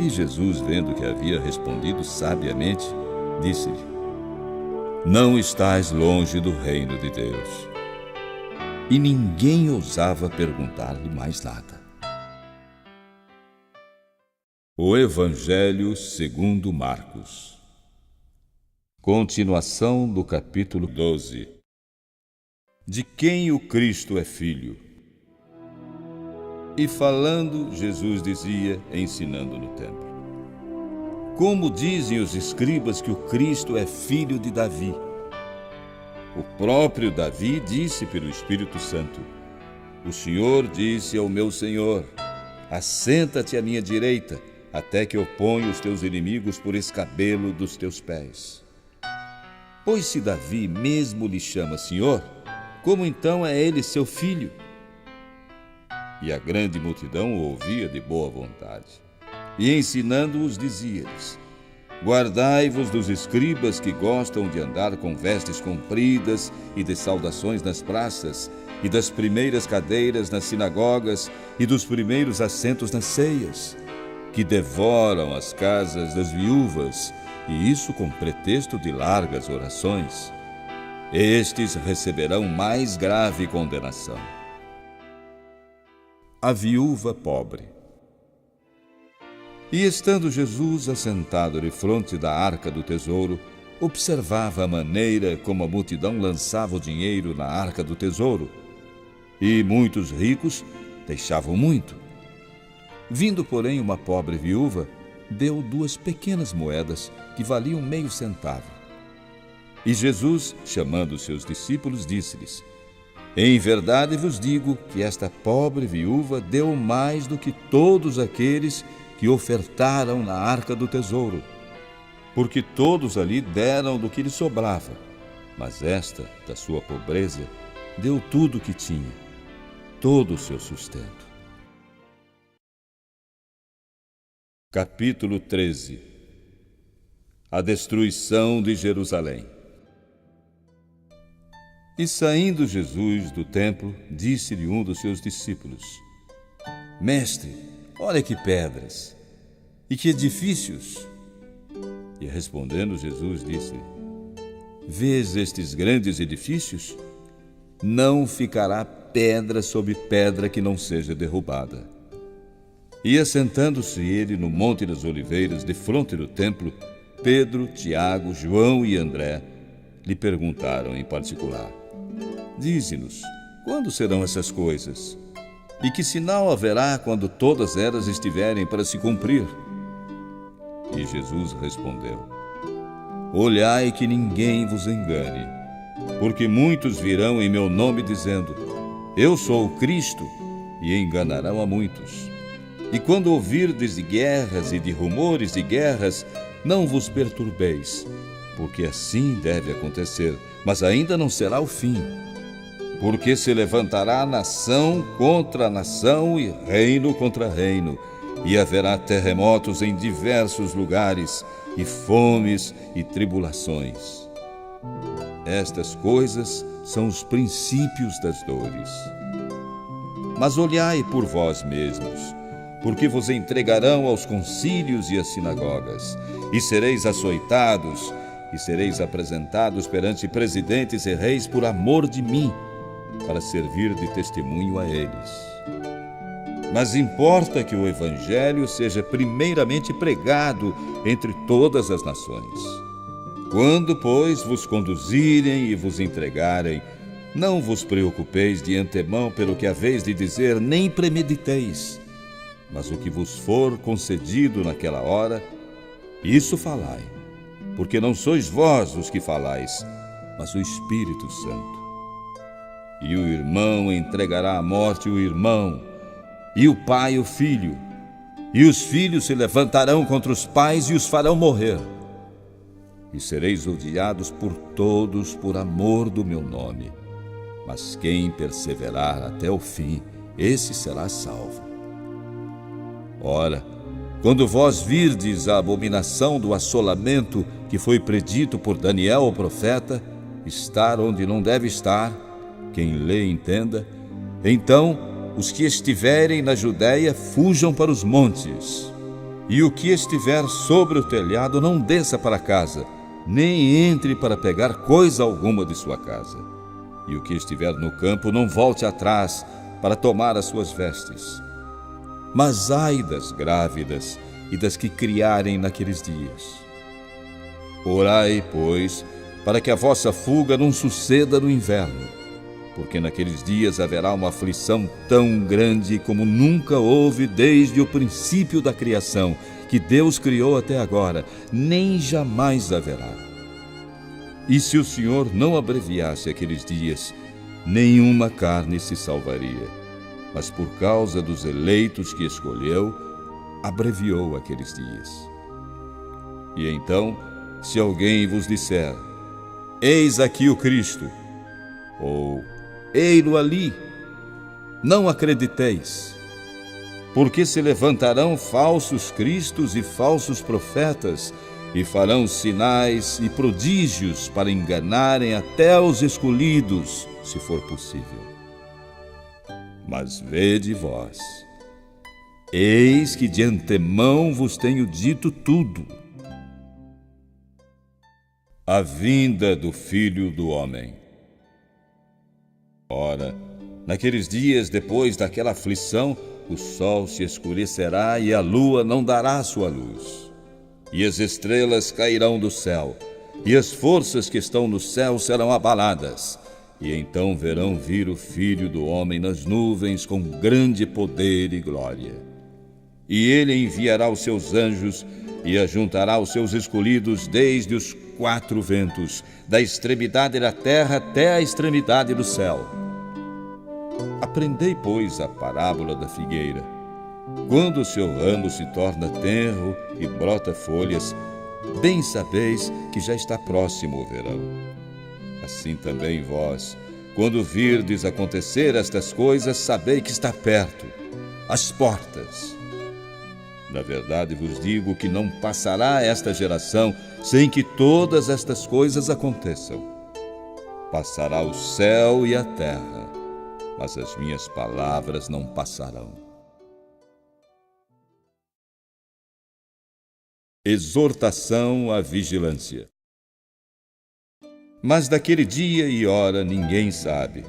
E Jesus, vendo que havia respondido sabiamente, disse-lhe: Não estás longe do reino de Deus. E ninguém ousava perguntar-lhe mais nada. O Evangelho segundo Marcos. Continuação do capítulo 12. De quem o Cristo é filho? E falando, Jesus dizia, ensinando no templo: Como dizem os escribas que o Cristo é filho de Davi? O próprio Davi disse pelo Espírito Santo: O Senhor disse ao meu Senhor: Assenta-te à minha direita, até que eu ponha os teus inimigos por escabelo dos teus pés. Pois se Davi mesmo lhe chama Senhor, como então é ele seu filho? E a grande multidão o ouvia de boa vontade. E ensinando-os dizia-lhes: Guardai-vos dos escribas que gostam de andar com vestes compridas e de saudações nas praças, e das primeiras cadeiras nas sinagogas e dos primeiros assentos nas ceias, que devoram as casas das viúvas, e isso com pretexto de largas orações. Estes receberão mais grave condenação. A viúva pobre. E estando Jesus assentado defronte da arca do tesouro, observava a maneira como a multidão lançava o dinheiro na arca do tesouro. e muitos ricos deixavam muito. Vindo, porém, uma pobre viúva, deu 2 pequenas moedas que valiam meio centavo. E Jesus, chamando os seus discípulos, disse-lhes: Em verdade vos digo que esta pobre viúva deu mais do que todos aqueles que ofertaram na arca do tesouro, porque todos ali deram do que lhe sobrava, mas esta, da sua pobreza, deu tudo o que tinha, todo o seu sustento. Capítulo 13. A destruição de Jerusalém. E saindo Jesus do templo, disse-lhe um dos seus discípulos: Mestre, olha que pedras, e que edifícios! E respondendo Jesus, disse-lhe: Vês estes grandes edifícios? Não ficará pedra sobre pedra que não seja derrubada. E assentando-se ele no Monte das Oliveiras, defronte do templo, Pedro, Tiago, João e André lhe perguntaram em particular: Dize-nos, quando serão essas coisas? E que sinal haverá quando todas elas estiverem para se cumprir? E Jesus respondeu: Olhai que ninguém vos engane, porque muitos virão em meu nome dizendo: Eu sou o Cristo, e enganarão a muitos. E quando ouvirdes de guerras e de rumores de guerras, não vos perturbeis, porque assim deve acontecer, mas ainda não será o fim. Porque se levantará nação contra nação e reino contra reino, e haverá terremotos em diversos lugares, e fomes e tribulações. Estas coisas são os princípios das dores. Mas olhai por vós mesmos, porque vos entregarão aos concílios e às sinagogas, e sereis açoitados, e sereis apresentados perante presidentes e reis por amor de mim, para servir de testemunho a eles. Mas importa que o Evangelho seja primeiramente pregado entre todas as nações. Quando, pois, vos conduzirem e vos entregarem, não vos preocupeis de antemão pelo que haveis de dizer, nem premediteis. Mas o que vos for concedido naquela hora, isso falai, porque não sois vós os que falais, mas o Espírito Santo. E o irmão entregará à morte o irmão, e o pai o filho, e os filhos se levantarão contra os pais e os farão morrer. E sereis odiados por todos por amor do meu nome, mas quem perseverar até o fim, esse será salvo. Ora, quando vós virdes a abominação do assolamento que foi predito por Daniel o profeta, estar onde não deve estar, quem lê entenda, então os que estiverem na Judéia fujam para os montes, e o que estiver sobre o telhado não desça para casa, nem entre para pegar coisa alguma de sua casa. E o que estiver no campo não volte atrás para tomar as suas vestes. Mas ai das grávidas e das que criarem naqueles dias. Orai, pois, para que a vossa fuga não suceda no inverno, porque naqueles dias haverá uma aflição tão grande como nunca houve desde o princípio da criação, que Deus criou até agora, nem jamais haverá. E se o Senhor não abreviasse aqueles dias, nenhuma carne se salvaria. Mas por causa dos eleitos que escolheu, abreviou aqueles dias. E então, se alguém vos disser: Eis aqui o Cristo, ou ei-lo ali, não acrediteis, porque se levantarão falsos cristos e falsos profetas, e farão sinais e prodígios para enganarem até os escolhidos, se for possível. Mas vede vós, eis que de antemão vos tenho dito tudo. A vinda do Filho do Homem. Ora, naqueles dias depois daquela aflição, o sol se escurecerá e a lua não dará sua luz. E as estrelas cairão do céu, e as forças que estão no céu serão abaladas. E então verão vir o Filho do Homem nas nuvens com grande poder e glória. E ele enviará os seus anjos e ajuntará os seus escolhidos desde os 4 ventos, da extremidade da terra até a extremidade do céu. Aprendei, pois, a parábola da figueira. Quando o seu ramo se torna tenro e brota folhas, bem sabeis que já está próximo o verão. Assim também vós, quando virdes acontecer estas coisas, sabei que está perto, às portas. Na verdade vos digo que não passará esta geração sem que todas estas coisas aconteçam. Passará o céu e a terra, mas as minhas palavras não passarão. Exortação à vigilância. Mas daquele dia e hora ninguém sabe,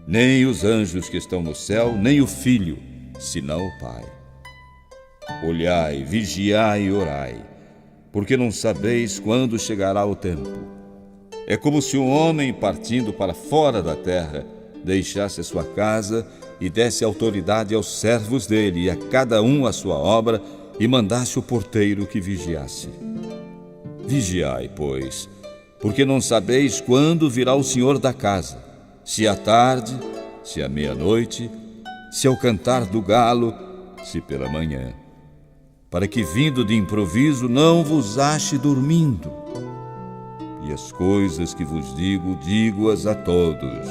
nem os anjos que estão no céu, nem o Filho, senão o Pai. Olhai, vigiai e orai, porque não sabeis quando chegará o tempo. É como se um homem, partindo para fora da terra, deixasse a sua casa e desse autoridade aos servos dele, e a cada um a sua obra, e mandasse o porteiro que vigiasse. Vigiai, pois, porque não sabeis quando virá o Senhor da casa, se à tarde, se à meia-noite, se ao cantar do galo, se pela manhã, para que, vindo de improviso, não vos ache dormindo. E as coisas que vos digo, digo-as a todos.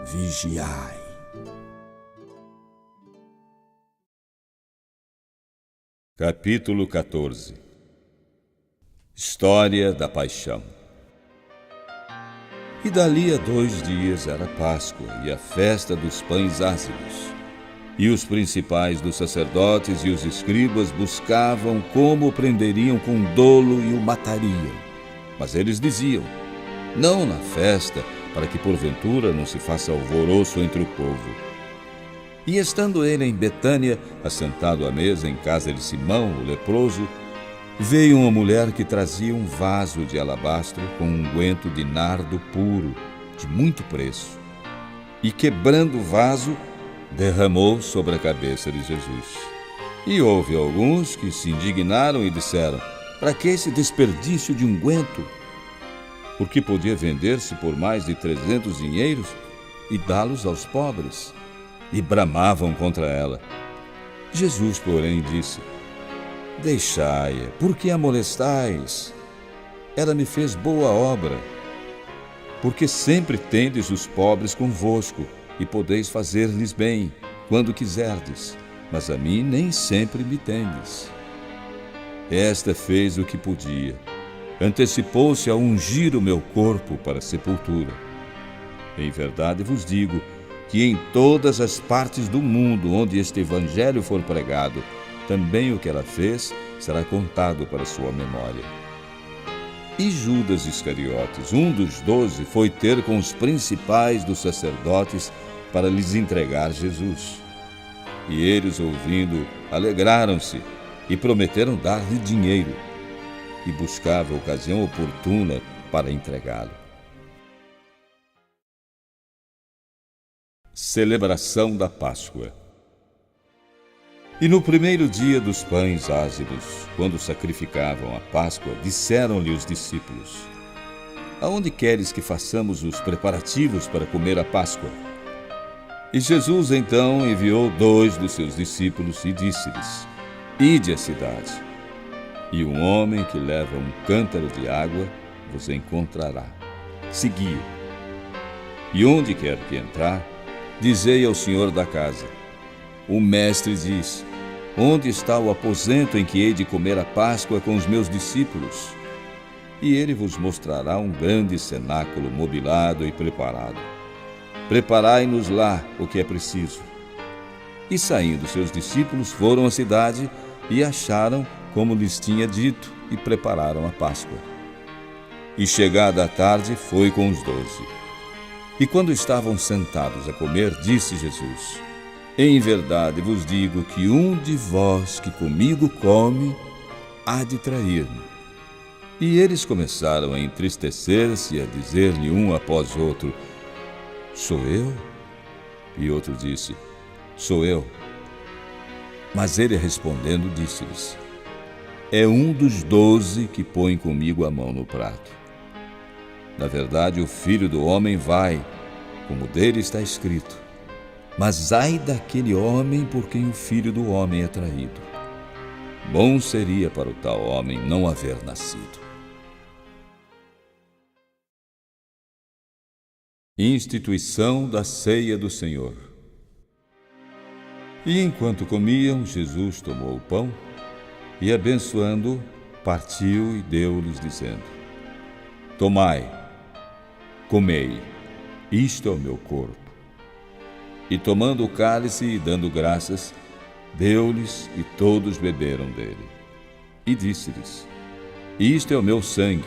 Vigiai. Capítulo 14. História da Paixão. E dali a 2 dias era Páscoa e a festa dos pães ázimos. E os principais dos sacerdotes e os escribas buscavam como o prenderiam com dolo e o matariam. Mas eles diziam: não na festa, para que porventura não se faça alvoroço entre o povo. E estando ele em Betânia, assentado à mesa em casa de Simão, o leproso, veio uma mulher que trazia um vaso de alabastro com um unguento de nardo puro, de muito preço. E quebrando o vaso, derramou sobre a cabeça de Jesus. E houve alguns que se indignaram e disseram: para que esse desperdício de unguento? Porque podia vender-se por mais de 300 dinheiros e dá-los aos pobres. E bramavam contra ela. Jesus, porém, disse: deixai-a, por que a molestais? Ela me fez boa obra. Porque sempre tendes os pobres convosco, e podeis fazer-lhes bem, quando quiserdes, mas a mim nem sempre me tendes. Esta fez o que podia, antecipou-se a ungir o meu corpo para a sepultura. Em verdade vos digo que em todas as partes do mundo onde este evangelho for pregado, também o que ela fez será contado para sua memória. E Judas Iscariotes, um dos 12, foi ter com os principais dos sacerdotes para lhes entregar Jesus. E eles, ouvindo, alegraram-se e prometeram dar-lhe dinheiro. E buscava a ocasião oportuna para entregá-lo. Celebração da Páscoa. E no primeiro dia dos pães ázimos, quando sacrificavam a Páscoa, disseram-lhe os discípulos: aonde queres que façamos os preparativos para comer a Páscoa? E Jesus então enviou 2 dos seus discípulos e disse-lhes: ide à cidade, e um homem que leva um cântaro de água vos encontrará. Segui-o. E onde quer que entrar, dizei ao senhor da casa: o mestre diz: onde está o aposento em que hei de comer a Páscoa com os meus discípulos? E ele vos mostrará um grande cenáculo mobilado e preparado. Preparai-nos lá o que é preciso. E saindo seus discípulos, foram à cidade e acharam como lhes tinha dito, e prepararam a Páscoa. E chegada a tarde, foi com os 12. E quando estavam sentados a comer, disse Jesus: em verdade vos digo que um de vós que comigo come, há de trair-me. E eles começaram a entristecer-se e a dizer-lhe um após outro: Sou eu? E outro disse: Sou eu. Mas ele respondendo disse-lhes: É um dos 12 que põe comigo a mão no prato. Na verdade, o Filho do Homem vai, como dele está escrito. Mas ai daquele homem por quem o Filho do Homem é traído. Bom seria para o tal homem não haver nascido. Instituição da Ceia do Senhor. E enquanto comiam, Jesus tomou o pão e, abençoando-o, partiu e deu-lhes, dizendo: Tomai, comei, isto é o meu corpo. E tomando o cálice e dando graças, deu-lhes, e todos beberam dele. E disse-lhes: Isto é o meu sangue,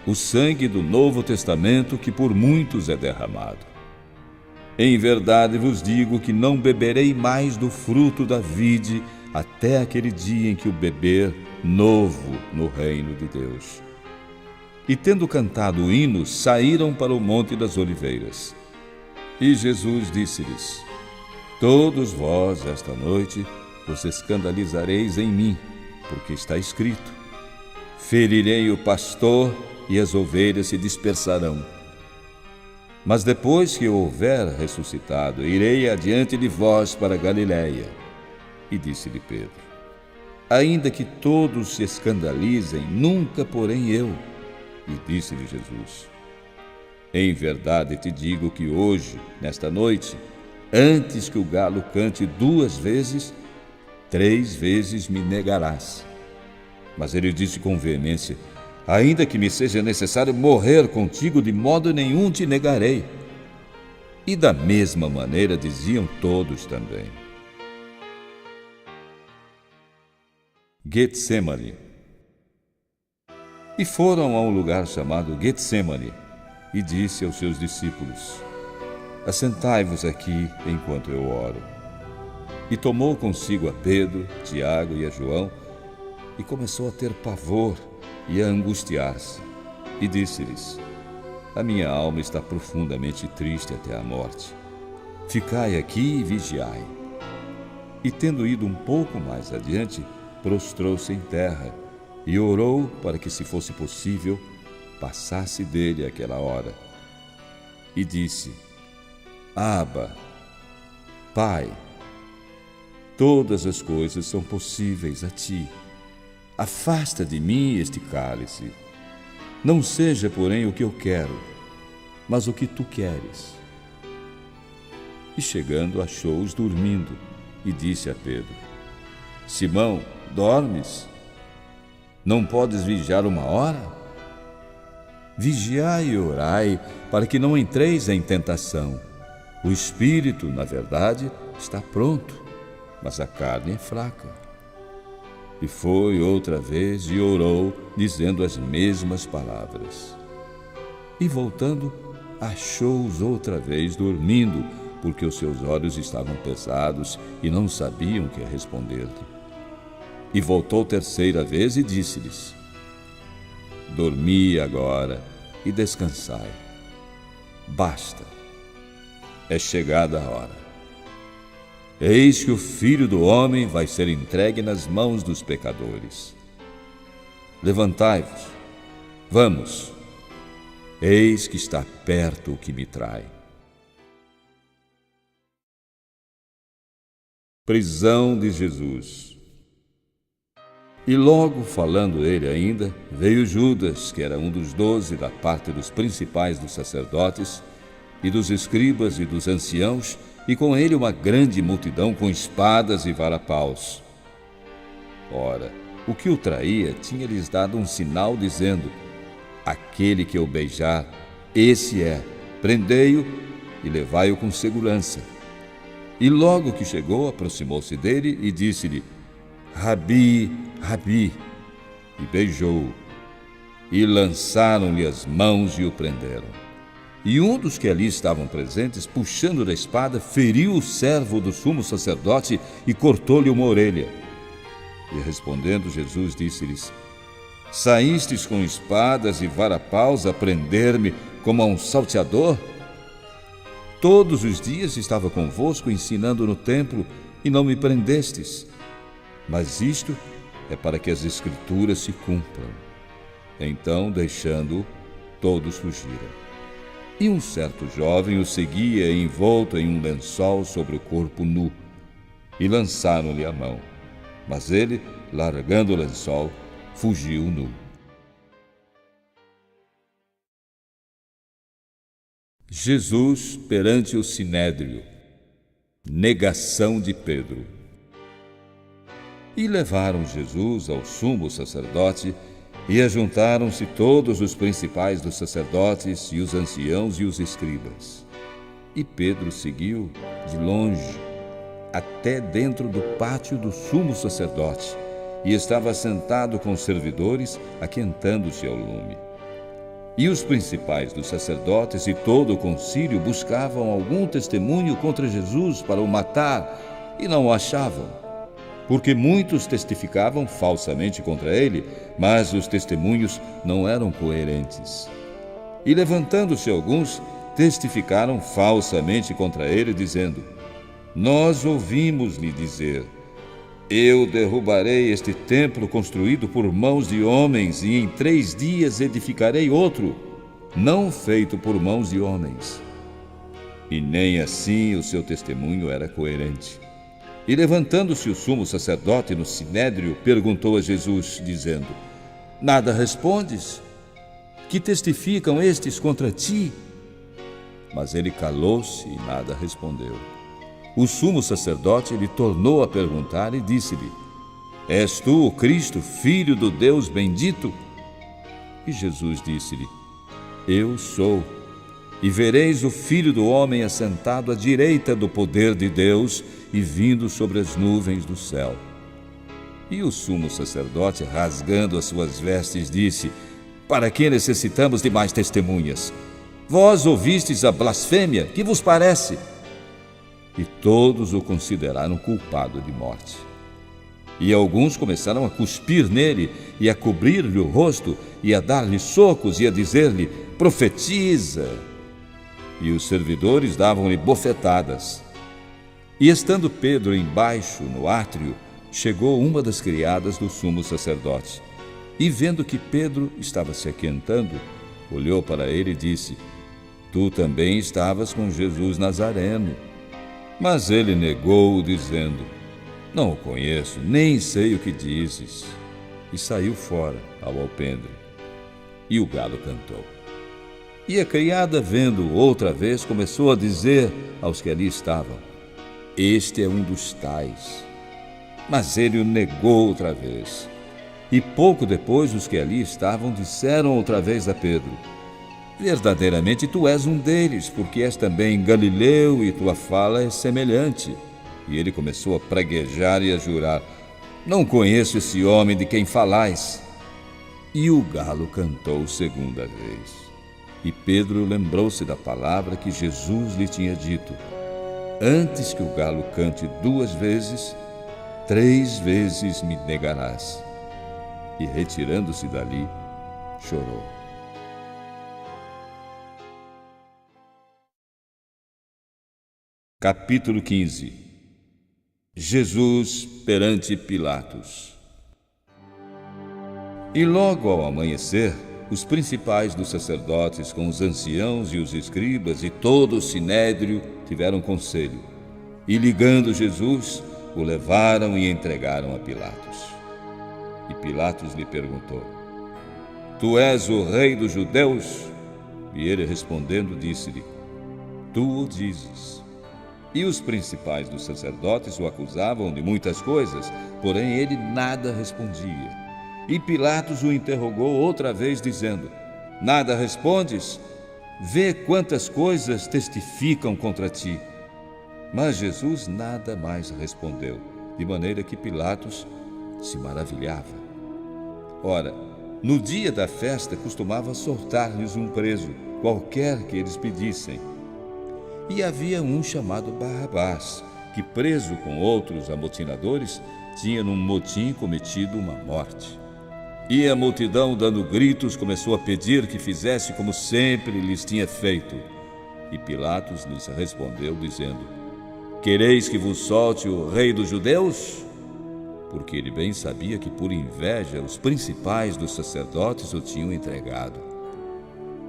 o sangue do Novo Testamento, que por muitos é derramado. Em verdade vos digo que não beberei mais do fruto da vide até aquele dia em que o beber novo no reino de Deus. E tendo cantado o hino, saíram para o Monte das Oliveiras. E Jesus disse-lhes: Todos vós, esta noite, vos escandalizareis em mim, porque está escrito: Ferirei o pastor e as ovelhas se dispersarão. Mas depois que eu houver ressuscitado, irei adiante de vós para Galiléia. E disse-lhe Pedro: Ainda que todos se escandalizem, nunca porém eu. E disse-lhe Jesus: Em verdade te digo que hoje, nesta noite, antes que o galo cante 2 vezes, 3 vezes me negarás. Mas ele disse com veemência: Ainda que me seja necessário morrer contigo, de modo nenhum te negarei. E da mesma maneira diziam todos também. Getsemane. E foram a um lugar chamado Getsemane, e disse aos seus discípulos: Assentai-vos aqui enquanto eu oro. E tomou consigo a Pedro, Tiago e a João, e começou a ter pavor e a angustiar-se. E disse-lhes: A minha alma está profundamente triste até a morte. Ficai aqui e vigiai. E tendo ido um pouco mais adiante, prostrou-se em terra e orou para que, se fosse possível, passasse dele aquela hora. E disse: Abba, Pai, todas as coisas são possíveis a ti. Afasta de mim este cálice. Não seja, porém, o que eu quero, mas o que tu queres. E chegando, achou-os dormindo, e disse a Pedro: Simão, dormes? Não podes vigiar 1 hora? Vigiai e orai, para que não entreis em tentação. O espírito, na verdade, está pronto, mas a carne é fraca. E foi outra vez e orou, dizendo as mesmas palavras. E voltando, achou-os outra vez dormindo, porque os seus olhos estavam pesados e não sabiam o que responder-lhe. E voltou 3ª vez e disse-lhes: Dormi agora e descansai. Basta, é chegada a hora. Eis que o Filho do Homem vai ser entregue nas mãos dos pecadores. Levantai-vos, vamos, eis que está perto o que me trai. Prisão de Jesus. E logo, falando ele ainda, veio Judas, que era um dos 12 da parte dos principais dos sacerdotes, e dos escribas e dos anciãos, e com ele uma grande multidão com espadas e varapaus. Ora, o que o traía tinha-lhes dado um sinal, dizendo: Aquele que eu beijar, esse é, prendei-o e levai-o com segurança. E logo que chegou, aproximou-se dele e disse-lhe: Rabi, Rabi, e beijou-o. E lançaram-lhe as mãos e o prenderam. E um dos que ali estavam presentes, puxando da espada, feriu o servo do sumo sacerdote e cortou-lhe uma orelha. E respondendo Jesus, disse-lhes: Saístes com espadas e varapaus a prender-me como a um salteador? Todos os dias estava convosco ensinando no templo e não me prendestes. Mas isto é para que as Escrituras se cumpram. Então, deixando-o, todos fugiram. E um certo jovem o seguia envolto em um lençol sobre o corpo nu, e lançaram-lhe a mão. Mas ele, largando o lençol, fugiu nu. Jesus perante o sinédrio. Negação de Pedro. E levaram Jesus ao sumo sacerdote, e ajuntaram-se todos os principais dos sacerdotes, e os anciãos e os escribas. E Pedro seguiu de longe, até dentro do pátio do sumo sacerdote, e estava sentado com os servidores, aquentando-se ao lume. E os principais dos sacerdotes e todo o concílio buscavam algum testemunho contra Jesus para o matar, e não o achavam, porque muitos testificavam falsamente contra ele, mas os testemunhos não eram coerentes. E levantando-se alguns, testificaram falsamente contra ele, dizendo: Nós ouvimos-lhe dizer: Eu derrubarei este templo construído por mãos de homens, e em 3 dias edificarei outro, não feito por mãos de homens. E nem assim o seu testemunho era coerente. E levantando-se o sumo sacerdote no sinédrio, perguntou a Jesus, dizendo: Nada respondes? Que testificam estes contra ti? Mas ele calou-se e nada respondeu. O sumo sacerdote lhe tornou a perguntar e disse-lhe: És tu o Cristo, filho do Deus bendito? E Jesus disse-lhe: Eu sou. E vereis o Filho do Homem assentado à direita do poder de Deus e vindo sobre as nuvens do céu. E o sumo sacerdote, rasgando as suas vestes, disse: Para que necessitamos de mais testemunhas? Vós ouvistes a blasfêmia, que vos parece? E todos o consideraram culpado de morte. E alguns começaram a cuspir nele, e a cobrir-lhe o rosto, e a dar-lhe socos, e a dizer-lhe: Profetiza! E os servidores davam-lhe bofetadas. E estando Pedro embaixo, no átrio, chegou uma das criadas do sumo sacerdote. E vendo que Pedro estava se aquentando, olhou para ele e disse: Tu também estavas com Jesus Nazareno. Mas ele negou, dizendo: Não o conheço, nem sei o que dizes. E saiu fora ao alpendre. E o galo cantou. E a criada, vendo outra vez, começou a dizer aos que ali estavam: Este é um dos tais. Mas ele o negou outra vez. E pouco depois, os que ali estavam disseram outra vez a Pedro: Verdadeiramente tu és um deles, porque és também galileu e tua fala é semelhante. E ele começou a praguejar e a jurar: Não conheço esse homem de quem falais. E o galo cantou segunda vez. E Pedro lembrou-se da palavra que Jesus lhe tinha dito: Antes que o galo cante 2 vezes, 3 vezes me negarás. E retirando-se dali, chorou. Capítulo 15. Jesus perante Pilatos. E logo ao amanhecer, os principais dos sacerdotes, com os anciãos e os escribas e todo o sinédrio, tiveram conselho. E ligando Jesus, o levaram e entregaram a Pilatos. E Pilatos lhe perguntou: Tu és o rei dos judeus? E ele respondendo disse-lhe: Tu o dizes. E os principais dos sacerdotes o acusavam de muitas coisas, porém ele nada respondia. E Pilatos o interrogou outra vez, dizendo: Nada respondes? Vê quantas coisas testificam contra ti. Mas Jesus nada mais respondeu, de maneira que Pilatos se maravilhava. Ora, no dia da festa costumava soltar-lhes um preso, qualquer que eles pedissem. E havia um chamado Barrabás, que preso com outros amotinadores, tinha num motim cometido uma morte. E a multidão, dando gritos, começou a pedir que fizesse como sempre lhes tinha feito. E Pilatos lhes respondeu, dizendo: Quereis que vos solte o rei dos judeus? Porque ele bem sabia que, por inveja, os principais dos sacerdotes o tinham entregado.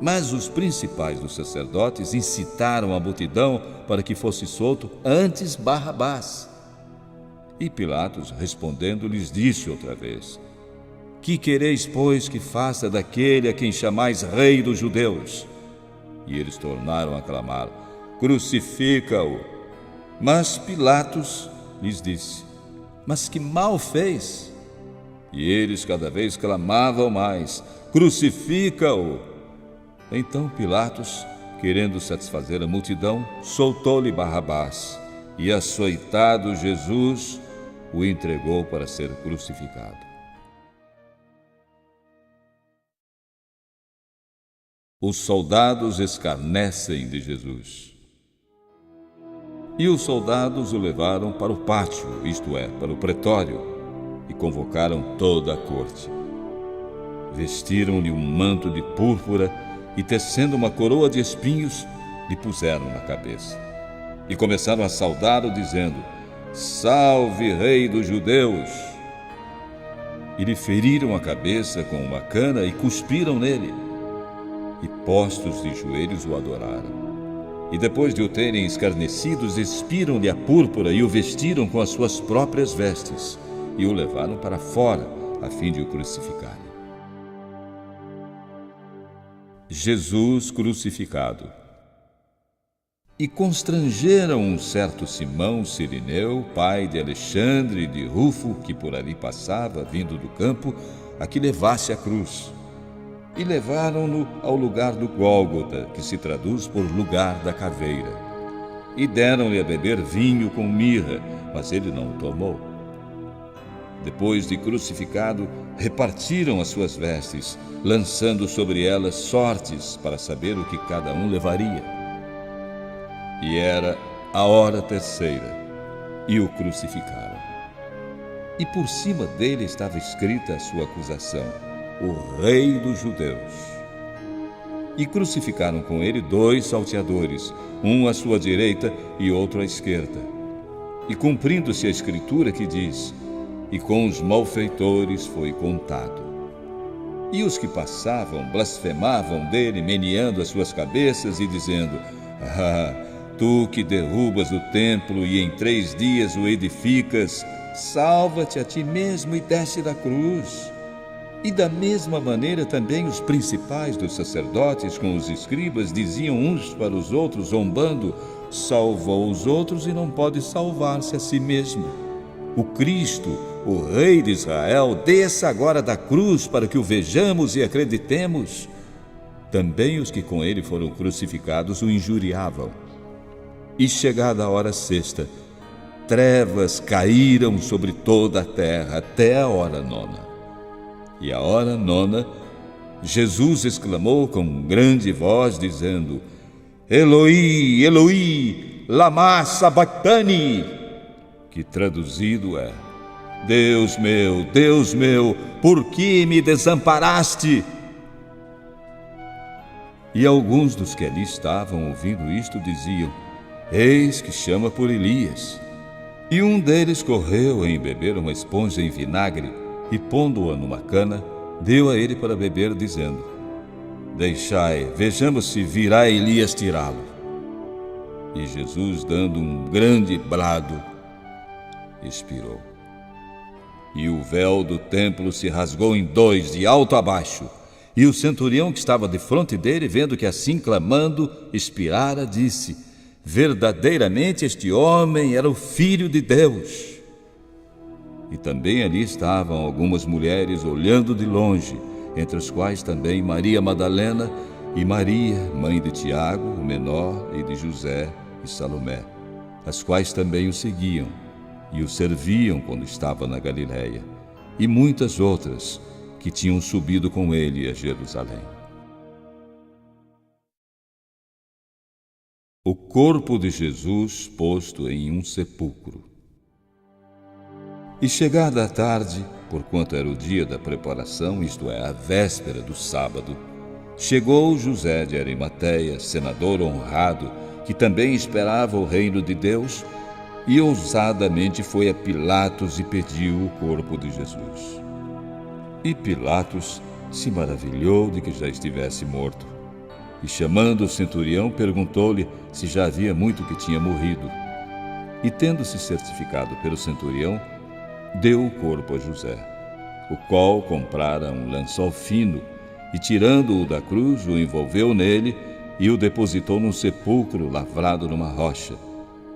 Mas os principais dos sacerdotes incitaram a multidão para que fosse solto antes Barrabás. E Pilatos, respondendo, lhes disse outra vez: Que quereis, pois, que faça daquele a quem chamais rei dos judeus? E eles tornaram a clamar: Crucifica-o! Mas Pilatos lhes disse: Mas que mal fez? E eles cada vez clamavam mais: Crucifica-o! Então Pilatos, querendo satisfazer a multidão, soltou-lhe Barrabás, e açoitado Jesus, o entregou para ser crucificado. Os soldados escarnecem de Jesus. E os soldados o levaram para o pátio, isto é, para o pretório, e convocaram toda a corte. Vestiram-lhe um manto de púrpura e, tecendo uma coroa de espinhos, lhe puseram na cabeça. E começaram a saudá-lo, dizendo: Salve, Rei dos Judeus! E lhe feriram a cabeça com uma cana e cuspiram nele. E, postos de joelhos, o adoraram. E depois de o terem escarnecido, despiram-lhe a púrpura e o vestiram com as suas próprias vestes, e o levaram para fora, a fim de o crucificarem. Jesus crucificado. E constrangeram um certo Simão Cirineu, pai de Alexandre e de Rufo, que por ali passava, vindo do campo, a que levasse a cruz. E levaram-no ao lugar do Gólgota, que se traduz por lugar da caveira. E deram-lhe a beber vinho com mirra, mas ele não o tomou. Depois de crucificado, repartiram as suas vestes, lançando sobre elas sortes para saber o que cada um levaria. E era a hora terceira, e o crucificaram. E por cima dele estava escrita a sua acusação: o Rei dos Judeus. E crucificaram com ele 2 salteadores, um à sua direita e outro à esquerda. E cumprindo-se a escritura que diz: E com os malfeitores foi contado. E os que passavam blasfemavam dele, meneando as suas cabeças e dizendo: tu que derrubas o templo e em 3 dias o edificas, salva-te a ti mesmo e desce da cruz. E da mesma maneira também os principais dos sacerdotes com os escribas diziam uns para os outros, zombando: salvou os outros e não pode salvar-se a si mesmo. O Cristo, o Rei de Israel, desça agora da cruz para que o vejamos e acreditemos. Também os que com ele foram crucificados o injuriavam. E chegada a hora sexta, trevas caíram sobre toda a terra até a hora 9. E à hora 9, Jesus exclamou com grande voz, dizendo: Eloi, Eloi, lama sabachthani, que traduzido é: Deus meu, por que me desamparaste? E alguns dos que ali estavam ouvindo isto diziam: Eis que chama por Elias. E um deles correu a embeber uma esponja em vinagre e, pondo-a numa cana, deu a ele para beber, dizendo: Deixai, vejamos se virá Elias tirá-lo. E Jesus, dando um grande brado, expirou. E o véu do templo se rasgou em 2, de alto a baixo. E o centurião que estava defronte dele, vendo que assim clamando expirara, disse: verdadeiramente este homem era o Filho de Deus. E também ali estavam algumas mulheres olhando de longe, entre as quais também Maria Madalena e Maria, mãe de Tiago, o menor, e de José e Salomé, as quais também o seguiam e o serviam quando estava na Galiléia, e muitas outras que tinham subido com ele a Jerusalém. O corpo de Jesus posto em um sepulcro. E chegada a tarde, porquanto era o dia da preparação, isto é, a véspera do sábado, chegou José de Arimateia, senador honrado, que também esperava o reino de Deus, e ousadamente foi a Pilatos e pediu o corpo de Jesus. E Pilatos se maravilhou de que já estivesse morto. E chamando o centurião, perguntou-lhe se já havia muito que tinha morrido. E tendo-se certificado pelo centurião, deu o corpo a José, o qual comprara um lençol fino, e tirando-o da cruz, o envolveu nele e o depositou num sepulcro lavrado numa rocha,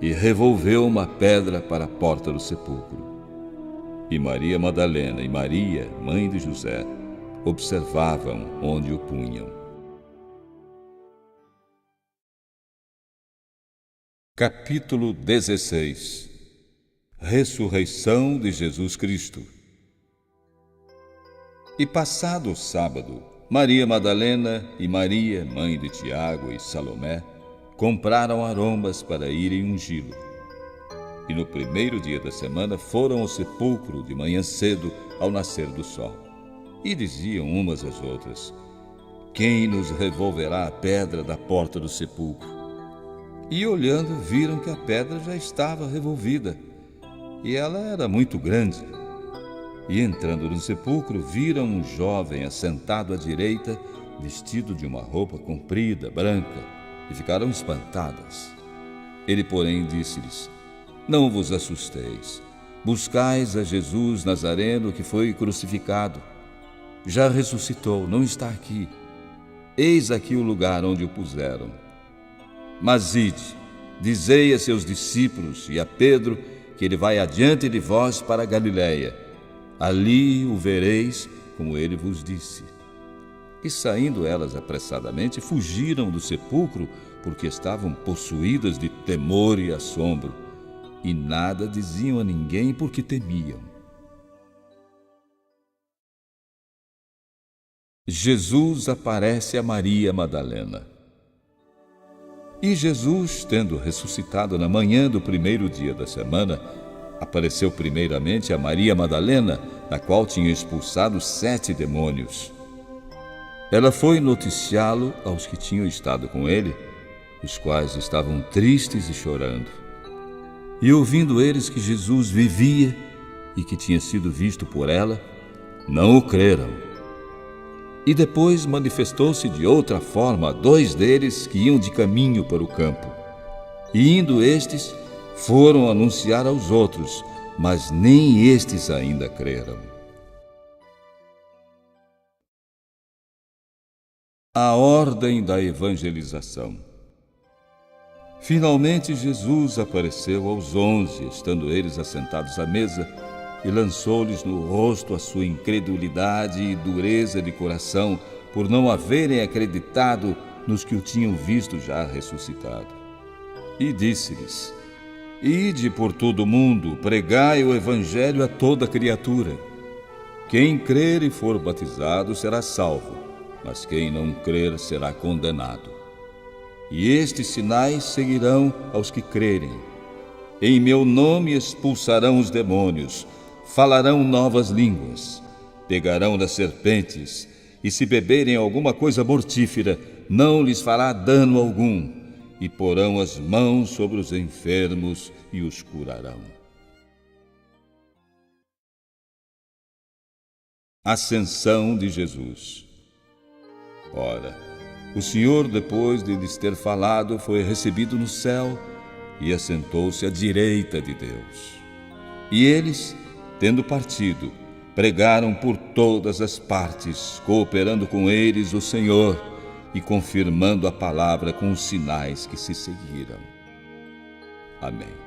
e revolveu uma pedra para a porta do sepulcro. E Maria Madalena e Maria, mãe de José, observavam onde o punham. Capítulo 16. Ressurreição de Jesus Cristo. E passado o sábado, Maria Madalena e Maria, mãe de Tiago e Salomé, compraram aromas para irem ungí-lo. E no primeiro dia da semana foram ao sepulcro de manhã cedo, ao nascer do sol. E diziam umas às outras: quem nos revolverá a pedra da porta do sepulcro? E olhando, viram que a pedra já estava revolvida, e ela era muito grande. E entrando no sepulcro, viram um jovem assentado à direita, vestido de uma roupa comprida, branca, e ficaram espantadas. Ele, porém, disse-lhes: não vos assusteis. Buscais a Jesus Nazareno, que foi crucificado. Já ressuscitou, não está aqui. Eis aqui o lugar onde o puseram. Mas ide, dizei a seus discípulos e a Pedro que ele vai adiante de vós para a Galiléia. Ali o vereis, como ele vos disse. E saindo elas apressadamente, fugiram do sepulcro, porque estavam possuídas de temor e assombro, e nada diziam a ninguém, porque temiam. Jesus aparece a Maria Madalena. E Jesus, tendo ressuscitado na manhã do primeiro dia da semana, apareceu primeiramente a Maria Madalena, da qual tinha expulsado 7 demônios. Ela foi noticiá-lo aos que tinham estado com ele, os quais estavam tristes e chorando. E ouvindo eles que Jesus vivia e que tinha sido visto por ela, não o creram. E depois manifestou-se de outra forma a 2 deles que iam de caminho para o campo. E indo estes, foram anunciar aos outros, mas nem estes ainda creram. A ordem da evangelização. Finalmente Jesus apareceu aos 11, estando eles assentados à mesa, e lançou-lhes no rosto a sua incredulidade e dureza de coração, por não haverem acreditado nos que o tinham visto já ressuscitado. E disse-lhes: ide por todo o mundo, pregai o evangelho a toda criatura. Quem crer e for batizado será salvo, mas quem não crer será condenado. E estes sinais seguirão aos que crerem. Em meu nome expulsarão os demônios, falarão novas línguas, pegarão das serpentes, e se beberem alguma coisa mortífera, não lhes fará dano algum, e porão as mãos sobre os enfermos e os curarão. Ascensão de Jesus. Ora, o Senhor, depois de lhes ter falado, foi recebido no céu e assentou-se à direita de Deus. E eles, tendo partido, pregaram por todas as partes, cooperando com eles o Senhor e confirmando a palavra com os sinais que se seguiram. Amém.